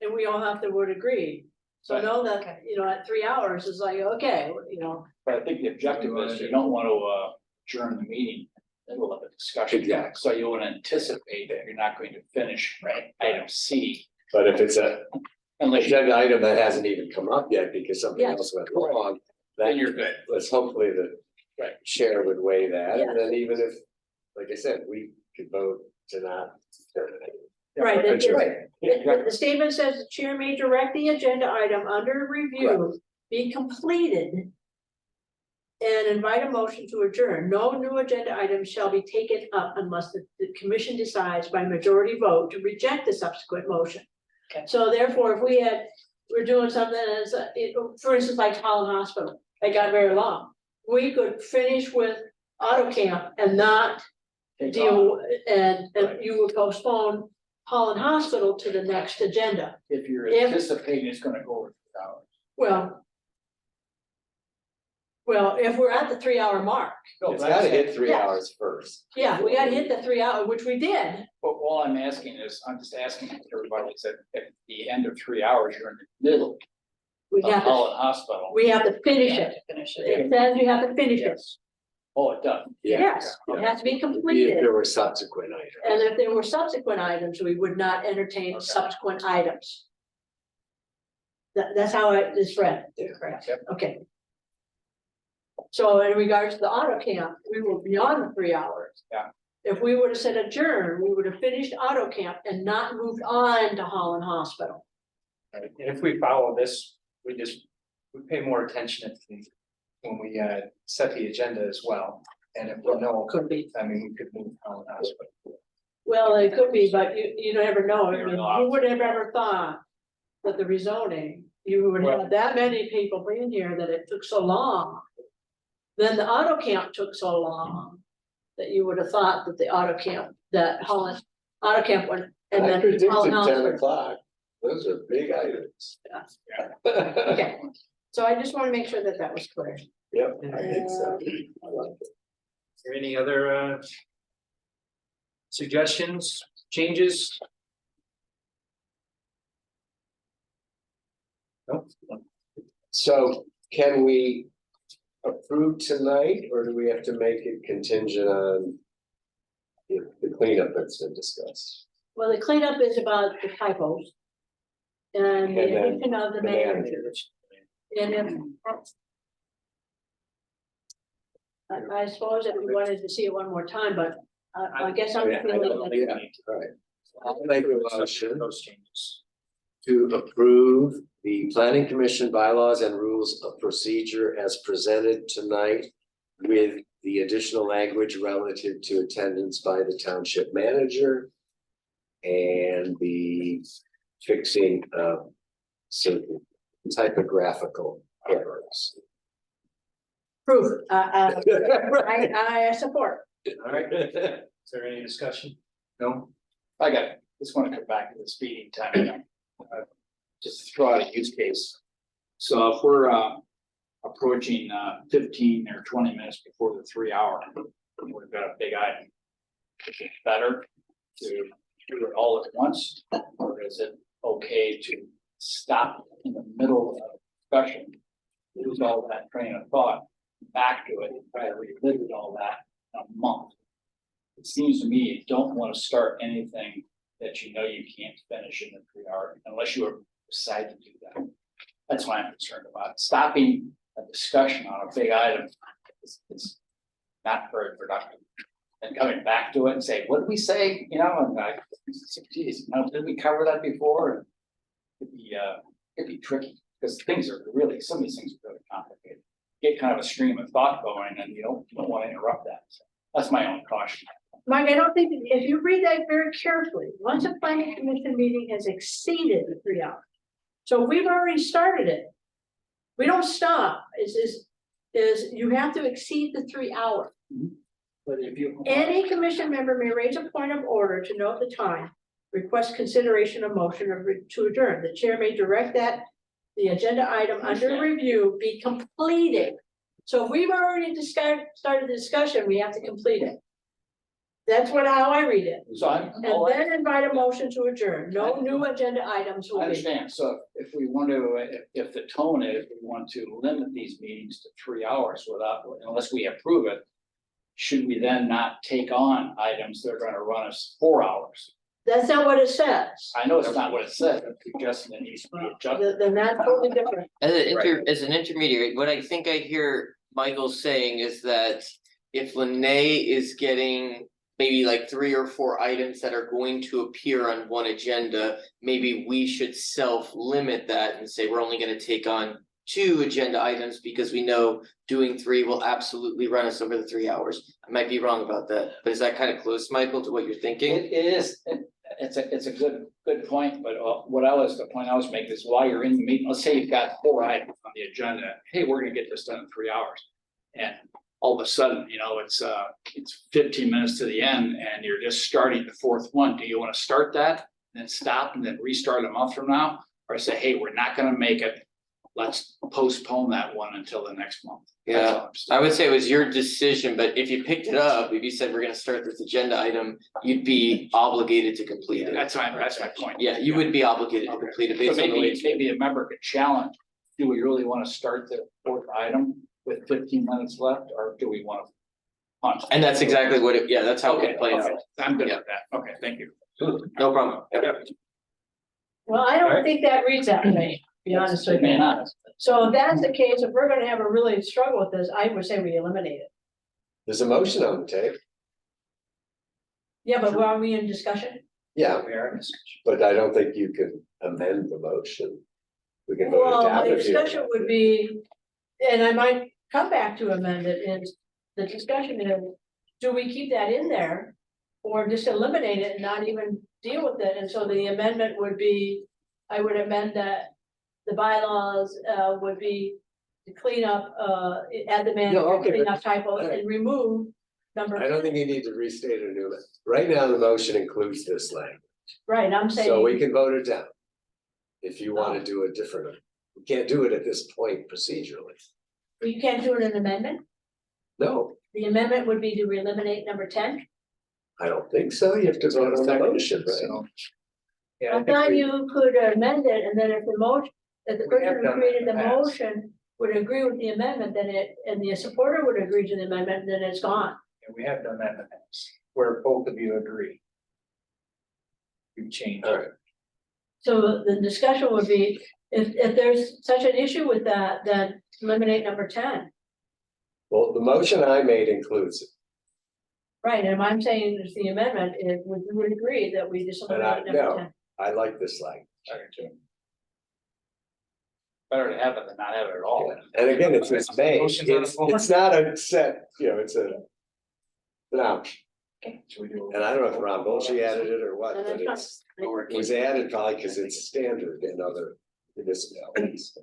And we all have the word agreed. So know that, you know, at 3 hours is like, okay, you know, I think the objective is you don't want to adjourn the meeting, then we'll have a discussion. Exactly. So you want to anticipate that you're not going to finish item C. But if it's a Unless you, agenda item that hasn't even come up yet because something Yes. else went wrong, then then you're good. let's hopefully the Right. chair would weigh that, Yes. and then even if, like I said, we could vote to not terminate. right, That's the, right. the statement says the chair may direct the agenda item under review be completed. And invite a motion to adjourn. No new agenda items shall be taken up unless the commission decides by majority vote to reject the subsequent motion. Okay. So therefore, if we're doing something as, for instance, like Holland Hospital, it got very long. We could finish with auto camp and not deal, and you would postpone Holland Hospital to the next agenda. If you're If- anticipating it's gonna go over 3 hours. Well, if we're at the 3 hour mark, It's gotta hit 3 Yeah. hours first. yeah, we gotta hit the 3 hour, which we did. But all I'm asking is, I'm just asking everybody, is that at the end of 3 hours, you're in the middle We of have to, Holland Hospital. we have to finish it. Finish it. It says you have to finish it. Yes. Oh, it does. Yes, it has to be If completed. there were subsequent items. And if there were subsequent items, we would not entertain subsequent items. That's how it is read. Correct. Okay. So in regards to the auto camp, we were beyond the 3 hours. Yeah. If we would have said adjourn, we would have finished auto camp and not moved on to Holland Hospital. And if we follow this, we pay more attention when we set the agenda as well. And if we know, Could be. I mean, we could move on hospital. Well, it could be, but you never know. I Never mean, know. who would have ever thought that the rezoning, you would have that many people in here that it took so long. Then the auto camp took so long that you would have thought that the auto camp, that Holland, auto camp went, and I then predicted Holland 10 Hospital. o'clock. Those are big items. Okay, so I just want to make sure that that was clear. Yep, I think so. Is there any other suggestions, changes? Nope. So can we approve tonight, or do we have to make it contingent on the cleanup that's been discussed? Well, the cleanup is about the typos. And the And then addition of the the managers. And if. I suppose if we wanted to see it one more time, but I guess I'm I feeling don't that. think we need to. All right. I'll make a motion Those changes. to approve the planning commission bylaws and rules of procedure as presented tonight with the additional language relative to attendance by the township manager and the fixing of certain typographical errors. Proof, I support. All right, is there any discussion? No? I got it. Just want to come back to the speeding time. Just to throw out a use case. So if we're approaching 15 or 20 minutes before the 3 hour, we've got a big item. Is it better to do it all at once, or is it okay to stop in the middle of discussion, lose all that train of thought, back to it, and try to revisit all that in a month? It seems to me you don't want to start anything that you know you can't finish in the 3 hour unless you decide to do that. That's why I'm concerned about stopping a discussion on a big item. It's not very productive. And coming back to it and say, what did we say? You know, and like, geez, did we cover that before? It'd be tricky because things are really, some of these things are really complicated. get kind of a stream of thought going and you don't want to interrupt that. So that's my own caution. Mike, I don't think, if you read that very carefully, once a planning commission meeting has exceeded the 3 hours. So we've already started it. We don't stop, is you have to exceed the 3 hours. But if you. Any commission member may raise a point of order to note the time, request consideration of motion to adjourn. The chair may direct that the agenda item under review be completed. So if we've already started the discussion, we have to complete it. That's how I read it. So I'm. And then invite a motion to adjourn. No new agenda items I will be. understand, so if we want to, if the tone is, we want to limit these meetings to 3 hours without, unless we approve it. Should we then not take on items that are gonna run us 4 hours? That's not what it says. I know it's not what it says, I'm suggesting it needs to be adjusted. Then that's totally different. As an intermediary, what I think I hear Michael saying is that if Lene is getting maybe like 3 or 4 items that are going to appear on one agenda, maybe we should self-limit that and say we're only gonna take on 2 agenda items because we know doing 3 will absolutely run us over the 3 hours. I might be wrong about that, but is that kind of close, Michael, to what you're thinking? It is, it's a good point, but the point I was making is while you're in the meeting, let's say you've got 4 items on the agenda, hey, we're gonna get this done in 3 hours. And all of a sudden, it's 15 minutes to the end and you're just starting the 4th one. Do you want to start that, then stop and then restart a month from now? Or say, hey, we're not gonna make it. Let's postpone that one until the next month. That's all I'm saying. I would say it was your decision, but if you picked it up, if you said we're gonna start this agenda item, you'd be obligated to complete it. That's my point. Yeah, you would be obligated to complete it So based on the way it's. maybe a member could challenge, do we really want to start the 4th item with 15 minutes left, or do we want to punt? And that's exactly what that's how it played out. I'm good with that. Okay, thank you. No problem. Well, I don't think that reads that way, to be honest with you. So if that's the case, if we're gonna have a really struggle with this, I would say we eliminate it. There's a motion on the table. Yeah, but are we in discussion? Yeah, We are in discussion. but I don't think you can amend the motion. We can vote it Well, down. the if you- discussion would be, and I might come back to amend it, is the discussion is, do we keep that in there? Or just eliminate it and not even deal with it, and so the amendment would be, I would amend that the bylaws would be to clean up, add the manager, okay, clean but- up typos alright. and remove number. I don't think you need to restate a new one. Right now, the motion includes this language, Right, I'm so we saying, can vote it down. If you want to do it differently, we can't do it at this point procedurally. you can't do it in amendment, No, the amendment would be to eliminate number 10. I don't think so. You have to vote on the motion, right? So, yeah, I thought you could amend it, and then if the motion, if the We have person who done that created in the the past. motion would agree with the amendment, then and the supporter would agree to the amendment, then it's gone. And we have done that in the past, where both of you agree. You change. All right. So the discussion would be, if there's such an issue with that, then eliminate number 10. Well, the motion I made includes it. Right, and I'm saying is the amendment, it would agree that we just eliminate no. number 10. I like this language. better to have it than not have it at all. And again, it's May, Motion's on the floor. it's not a set, it's an option. Should we do a- And I don't know if Ron Bolshe added it or what, And but that's it was added probably because it's standard in other municipalities.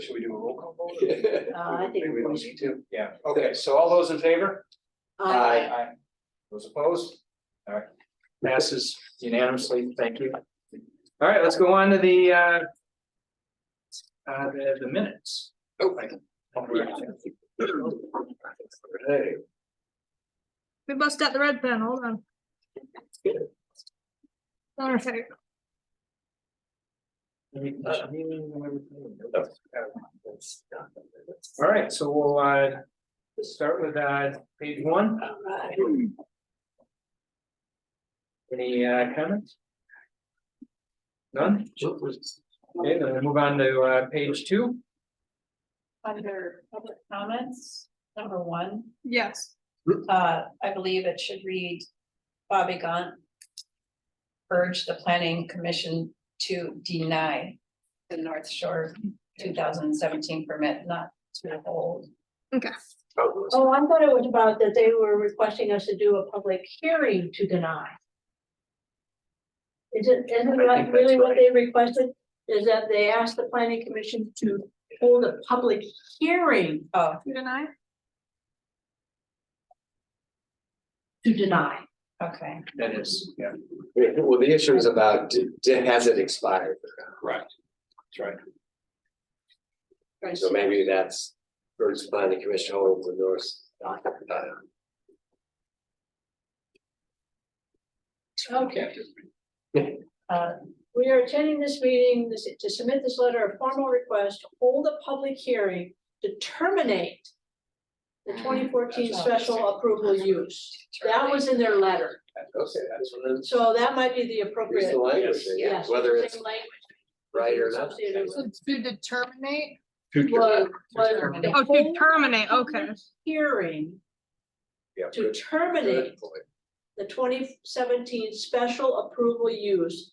Should we do a roll call vote? I think We don't need to, yeah, okay, so all those in favor? Aye. Those opposed? All right, passes unanimously, thank you. All right, let's go on to the minutes. Oh, I can. Hey, We bust out the red pen, hold on. Okay. All right, so we'll start with page 1. Any comments? None? Okay, then we'll move on to page 2. Under public comments, number 1, Yes. I believe it should read Bobby Gaunt urged the planning commission to deny the North Shore 2017 permit, not to hold. Okay. Oh, I thought it was about that they were requesting us to do a public hearing to deny. Isn't that really what they requested? Is that they asked the planning commission to hold a public hearing Oh, You deny? to deny. okay. That is, yeah, Well, the issue is about, has it expired? right, that's right. So maybe that's first planning commission holds the North. Okay. We are attending this meeting to submit this letter of formal request to hold a public hearing to terminate the 2014 special approval use. That was in their letter, Okay, that's what it is. so that might be the Here's appropriate. the language, Yes, whether it's same language. right or not. Associated So with- to determinate? Well, terminate. Oh, to terminate, okay. Hearing Yeah, to good, terminate good point. the 2017 special approval use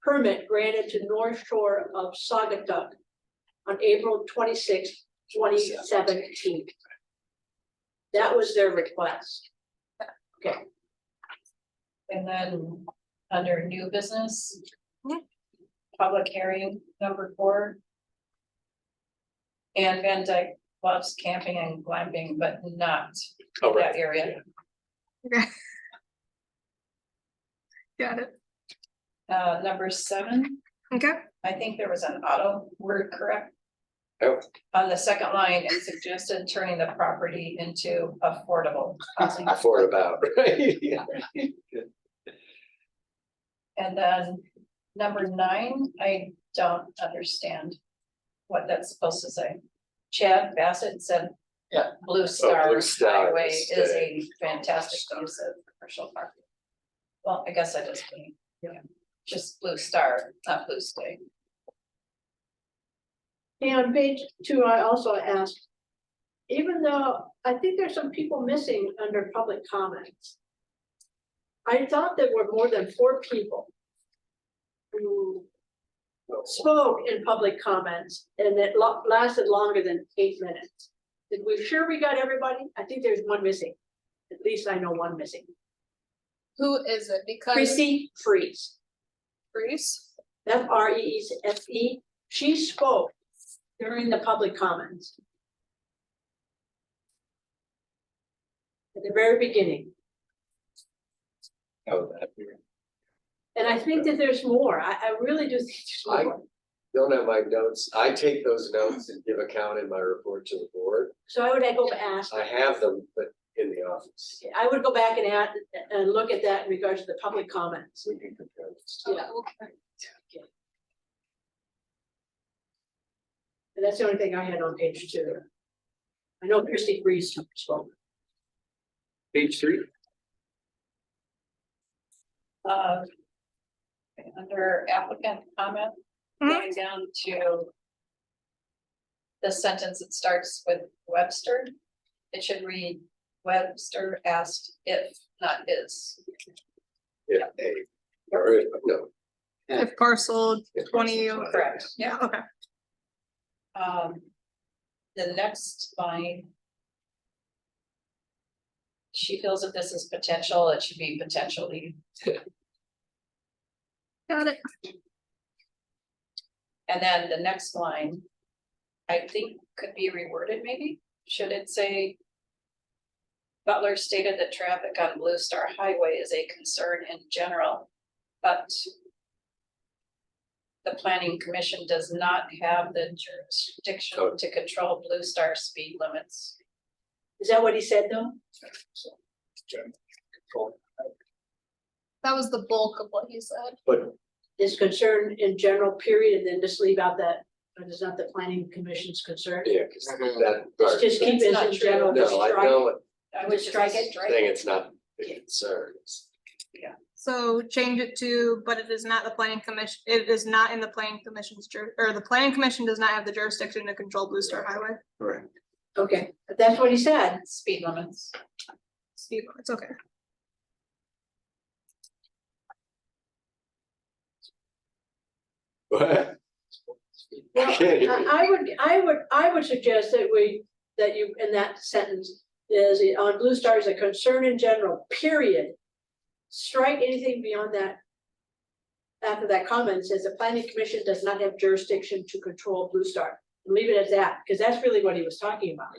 permit granted to North Shore of Saugatuck on April 26, 2017. That was their request. Okay, And then under new business. Mhm. Public hearing number 4. And Van Dyke loves camping and glamping, but not Oh, in right. that area. Okay. Got it. Number 7, Okay. I think there was an auto word correct. Oh. On the second line, it suggested turning the property into affordable housing. For about, right? Yeah. And then number 9, I don't understand what that's supposed to say. Chad Bassett said. Yeah. Blue Star Blue Star Highway is is the- a fantastic use of commercial parking. Well, I guess I just mean, yeah, just Blue Star, not Blue State. and on page 2, I also asked, even though I think there's some people missing under public comments. I thought there were more than 4 people who spoke in public comments, and it lasted longer than 8 minutes. Did we sure we got everybody? I think there's one missing. At least I know one missing. Who is it? Because Chrissy Freeze, Freeze? Freese. She spoke during the public comments. At the very beginning. Oh, that. And I think that there's more. I really do think there's more. Don't have my notes. I take those notes and give account in my report to the board. So I would go back and ask, I have them, but in the office. I would go back and add and look at that in regards to the public comments. We can compare this. Yeah. And that's the only thing I had on page 2. I know Christy Freeze spoke. Page 3, Under applicant comment, going down to. The sentence that starts with Webster, it should read Webster asked if, not is. Yeah, or, no. If parcel if 20 parcel Correct, yeah. Okay. The next line. She feels that this is potential, it should be potentially, Got it. and then the next line. I think could be reworded maybe, should it say? Butler stated that traffic on Blue Star Highway is a concern in general, but. The planning commission does not have the jurisdiction to control Blue Star speed limits. Is that what he said though? That was the bulk of what he said. But Is concern in general period, and then just leave out that, but it's not the planning commission's concern. yeah, because that part, Just keep That's it not in true. general. no, I strike. know it, I would strike it. saying it's not the concern. It's- So change it to, but it is not the planning commission, it is not in the planning commission's or the planning commission does not have the jurisdiction to control Blue Star Highway. Correct. Okay, but that's what he said. Speed limits. Speed limits, okay. What? Well, I would suggest that you, in that sentence, is on Blue Star is a concern in general, period. Strike anything beyond that. After that comment, it says the planning commission does not have jurisdiction to control Blue Star. Leave it at that, because that's really what he was talking about.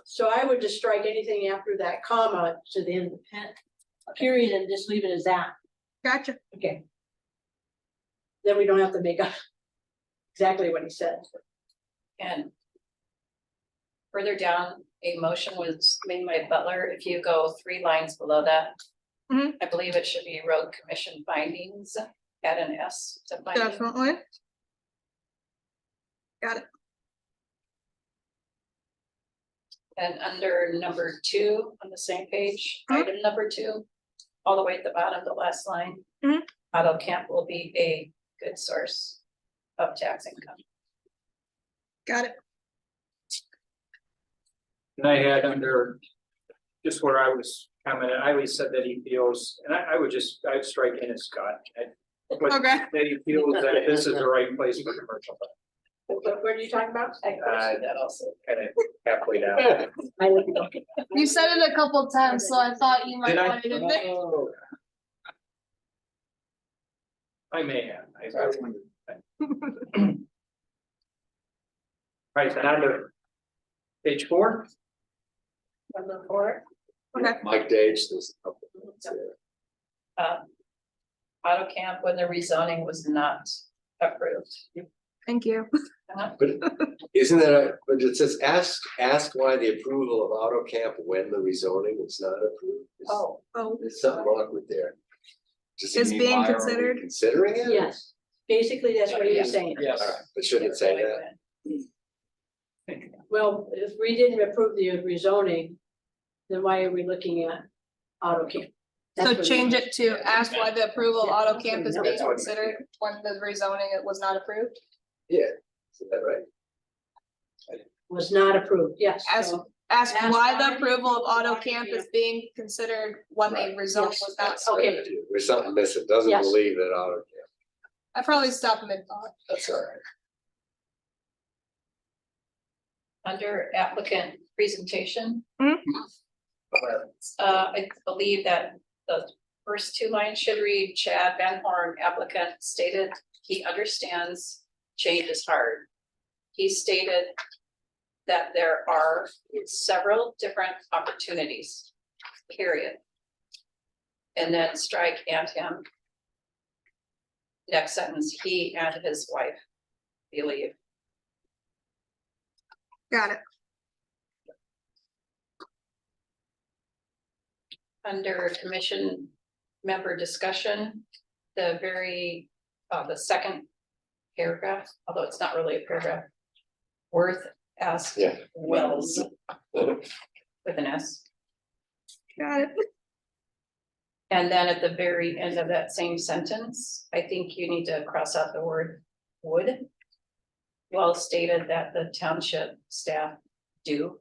So I would just strike anything after that comma to the end of the period and just leave it as that. Gotcha. Okay. Then we don't have to make up exactly what he said. And further down, a motion was made by Butler. If you go 3 lines below that, Mhm. I believe it should be road commission findings, add an S to findings. Definitely. Got it. And under number 2 on the same page, Mhm. item number 2, all the way at the bottom, the last line. Mhm. Auto camp will be a good source of tax income. Got it. And I had under, just where I was commenting, I always said that he feels, and I'd strike in as Scott. But Okay. that he feels that this is the right place for commercial, What are you talking about? I can see that also. kind of halfway down. I look it up. You said it a couple times, so I thought you might Did I? want it in there. Oh. I may have. Right, then under page 4. Number 4. Okay. Mike Dage, there's a couple of notes there. Auto camp when the rezoning was not approved. Thank you. But isn't that, but it says ask why the approval of auto camp when the rezoning was not approved. Oh, There's something wrong with there. Just Is mean, being why are we considered? Considering it? Yes, basically, that's what he was saying. Yes. All right, but shouldn't it say that? Well, if we didn't approve the rezoning, then why are we looking at auto camp? That's So what change he- it to ask why the approval of auto camp is being That's what- considered when the rezoning it was not approved. Yeah, is that right? Was not approved, yes. Ask, So- ask Ask why why the approval of auto auto camp camp- is being considered when the Right. rezoning Yes. was not. That's what Okay. I do. There's something missing, doesn't Yes. believe that auto camp, I probably stopped mid thought. that's all right. under applicant presentation. Mhm. I believe that the first 2 lines should read Chad Van Horn applicant stated he understands change is hard. He stated that there are several different opportunities, period. And then strike and him. Next sentence, he and his wife believe. Got it. Under commission member discussion, the second paragraph, although it's not really a paragraph. Worth asked Yeah. Wells with an S. Got it. And then at the very end of that same sentence, I think you need to cross out the word would. Well stated that the township staff do,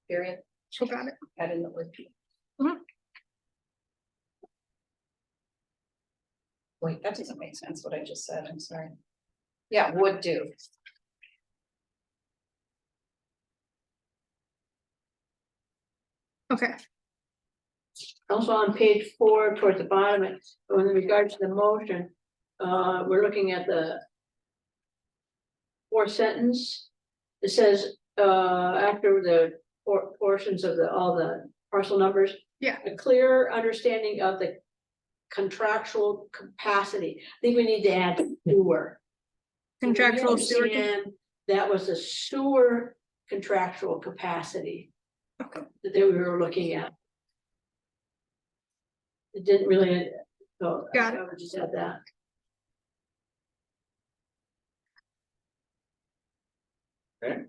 period, Got it. add in the word. Mhm. Wait, that doesn't make sense what I just said, I'm sorry. Yeah, would do. Okay. Also on page 4 towards the bottom, in regards to the motion, we're looking at the 4th sentence. It says, after the portions of all the parcel numbers. Yeah. A clear understanding of the contractual capacity. I think we need to add sewer. Contractual sewer. And that was a sewer contractual capacity. Okay. That we were looking at. It didn't really, so Got it. I would just add that. Okay.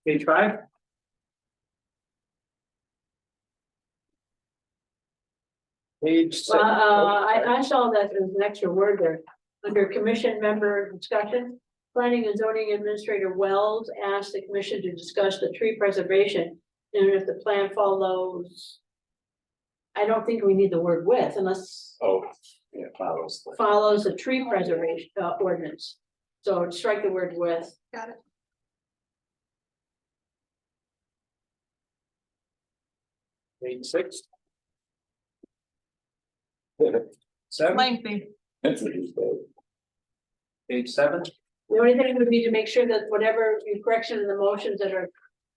Page 5. Page 7. I saw that there's an extra word there, under commission member discussion. Planning and zoning administrator Wells asked the commission to discuss the tree preservation, and if the plan follows. I don't think we need the word with unless Oh, yeah, follows. follows the tree preservation ordinance. So strike the word with. Got it. Page 6. 7, Lengthy. That's what he said. page 7. The only thing would be to make sure that whatever the correction in the motions that are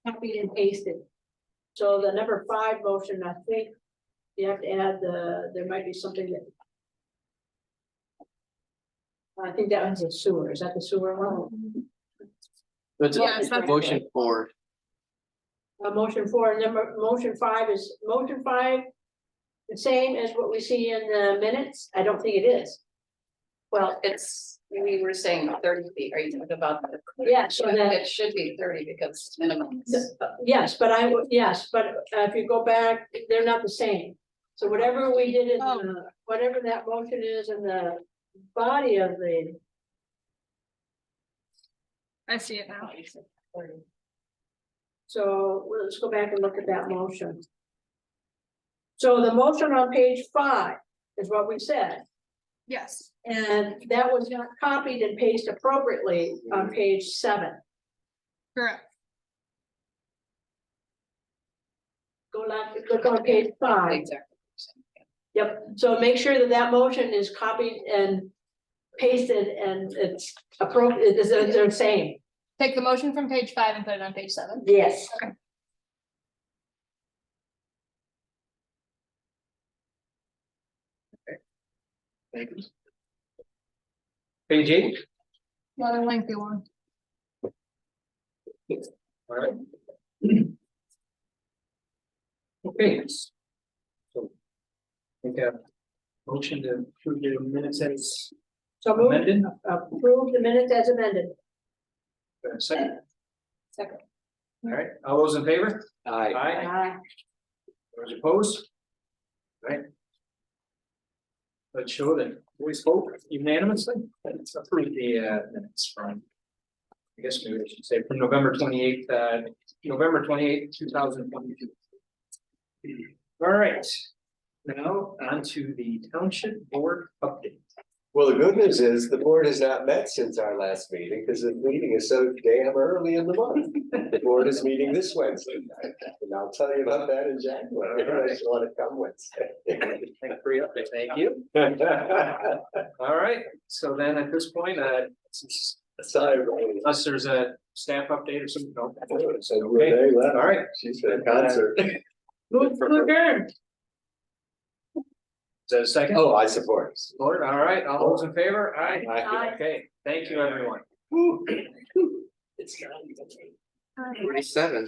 copied and pasted. So the number 5 motion, I think you have to add there might be something that. I think that one's a sewer. Is that the sewer one? That's Yes, that's motion 4. Motion 4, and number, motion 5 is, motion 5. The same as what we see in the minutes? I don't think it is. Well, it's, we were saying 30 feet, are you talking about? Yeah, so that. It should be 30 because it's minimum. Yes, but if you go back, they're not the same. So whatever we did in whatever that motion is in the body of the. I see it now. So let's go back and look at that motion. So the motion on page 5 is what we said, Yes. and that was not copied and pasted appropriately on page 7. Correct. Look on page 5. Exactly. Yep, so make sure that that motion is copied and pasted and it's appropriate, they're the same. Take the motion from page 5 and put it on page 7. Yes. Okay. Page 8. Not a lengthy one. All right. Okay. So. We have motion to approve the minutes as So move, amended. approve the minutes as amended. Second. Second. All right, all those in favor? Aye. Aye. Those opposed? Right. Let's show that we spoke unanimously. Let's approve the minutes from. I guess maybe I should say from November 28th, November 28th, 2022. All right, now on to the township board update. Well, the good news is the board has not met since our last meeting because the meeting is so damn early in the month. The board is meeting this Wednesday night, and I'll tell you about that in January. I just want to come Wednesday. Thank you for your update. Thank you. All right, so then at this point, Sorry, unless there's a staff update or something. No. okay. All right. She's at a concert. Move to adjourn. Is that a second? Oh, I support. Support, all right, all those in favor? Aye. Aye. Okay, thank you, everyone. It's 47.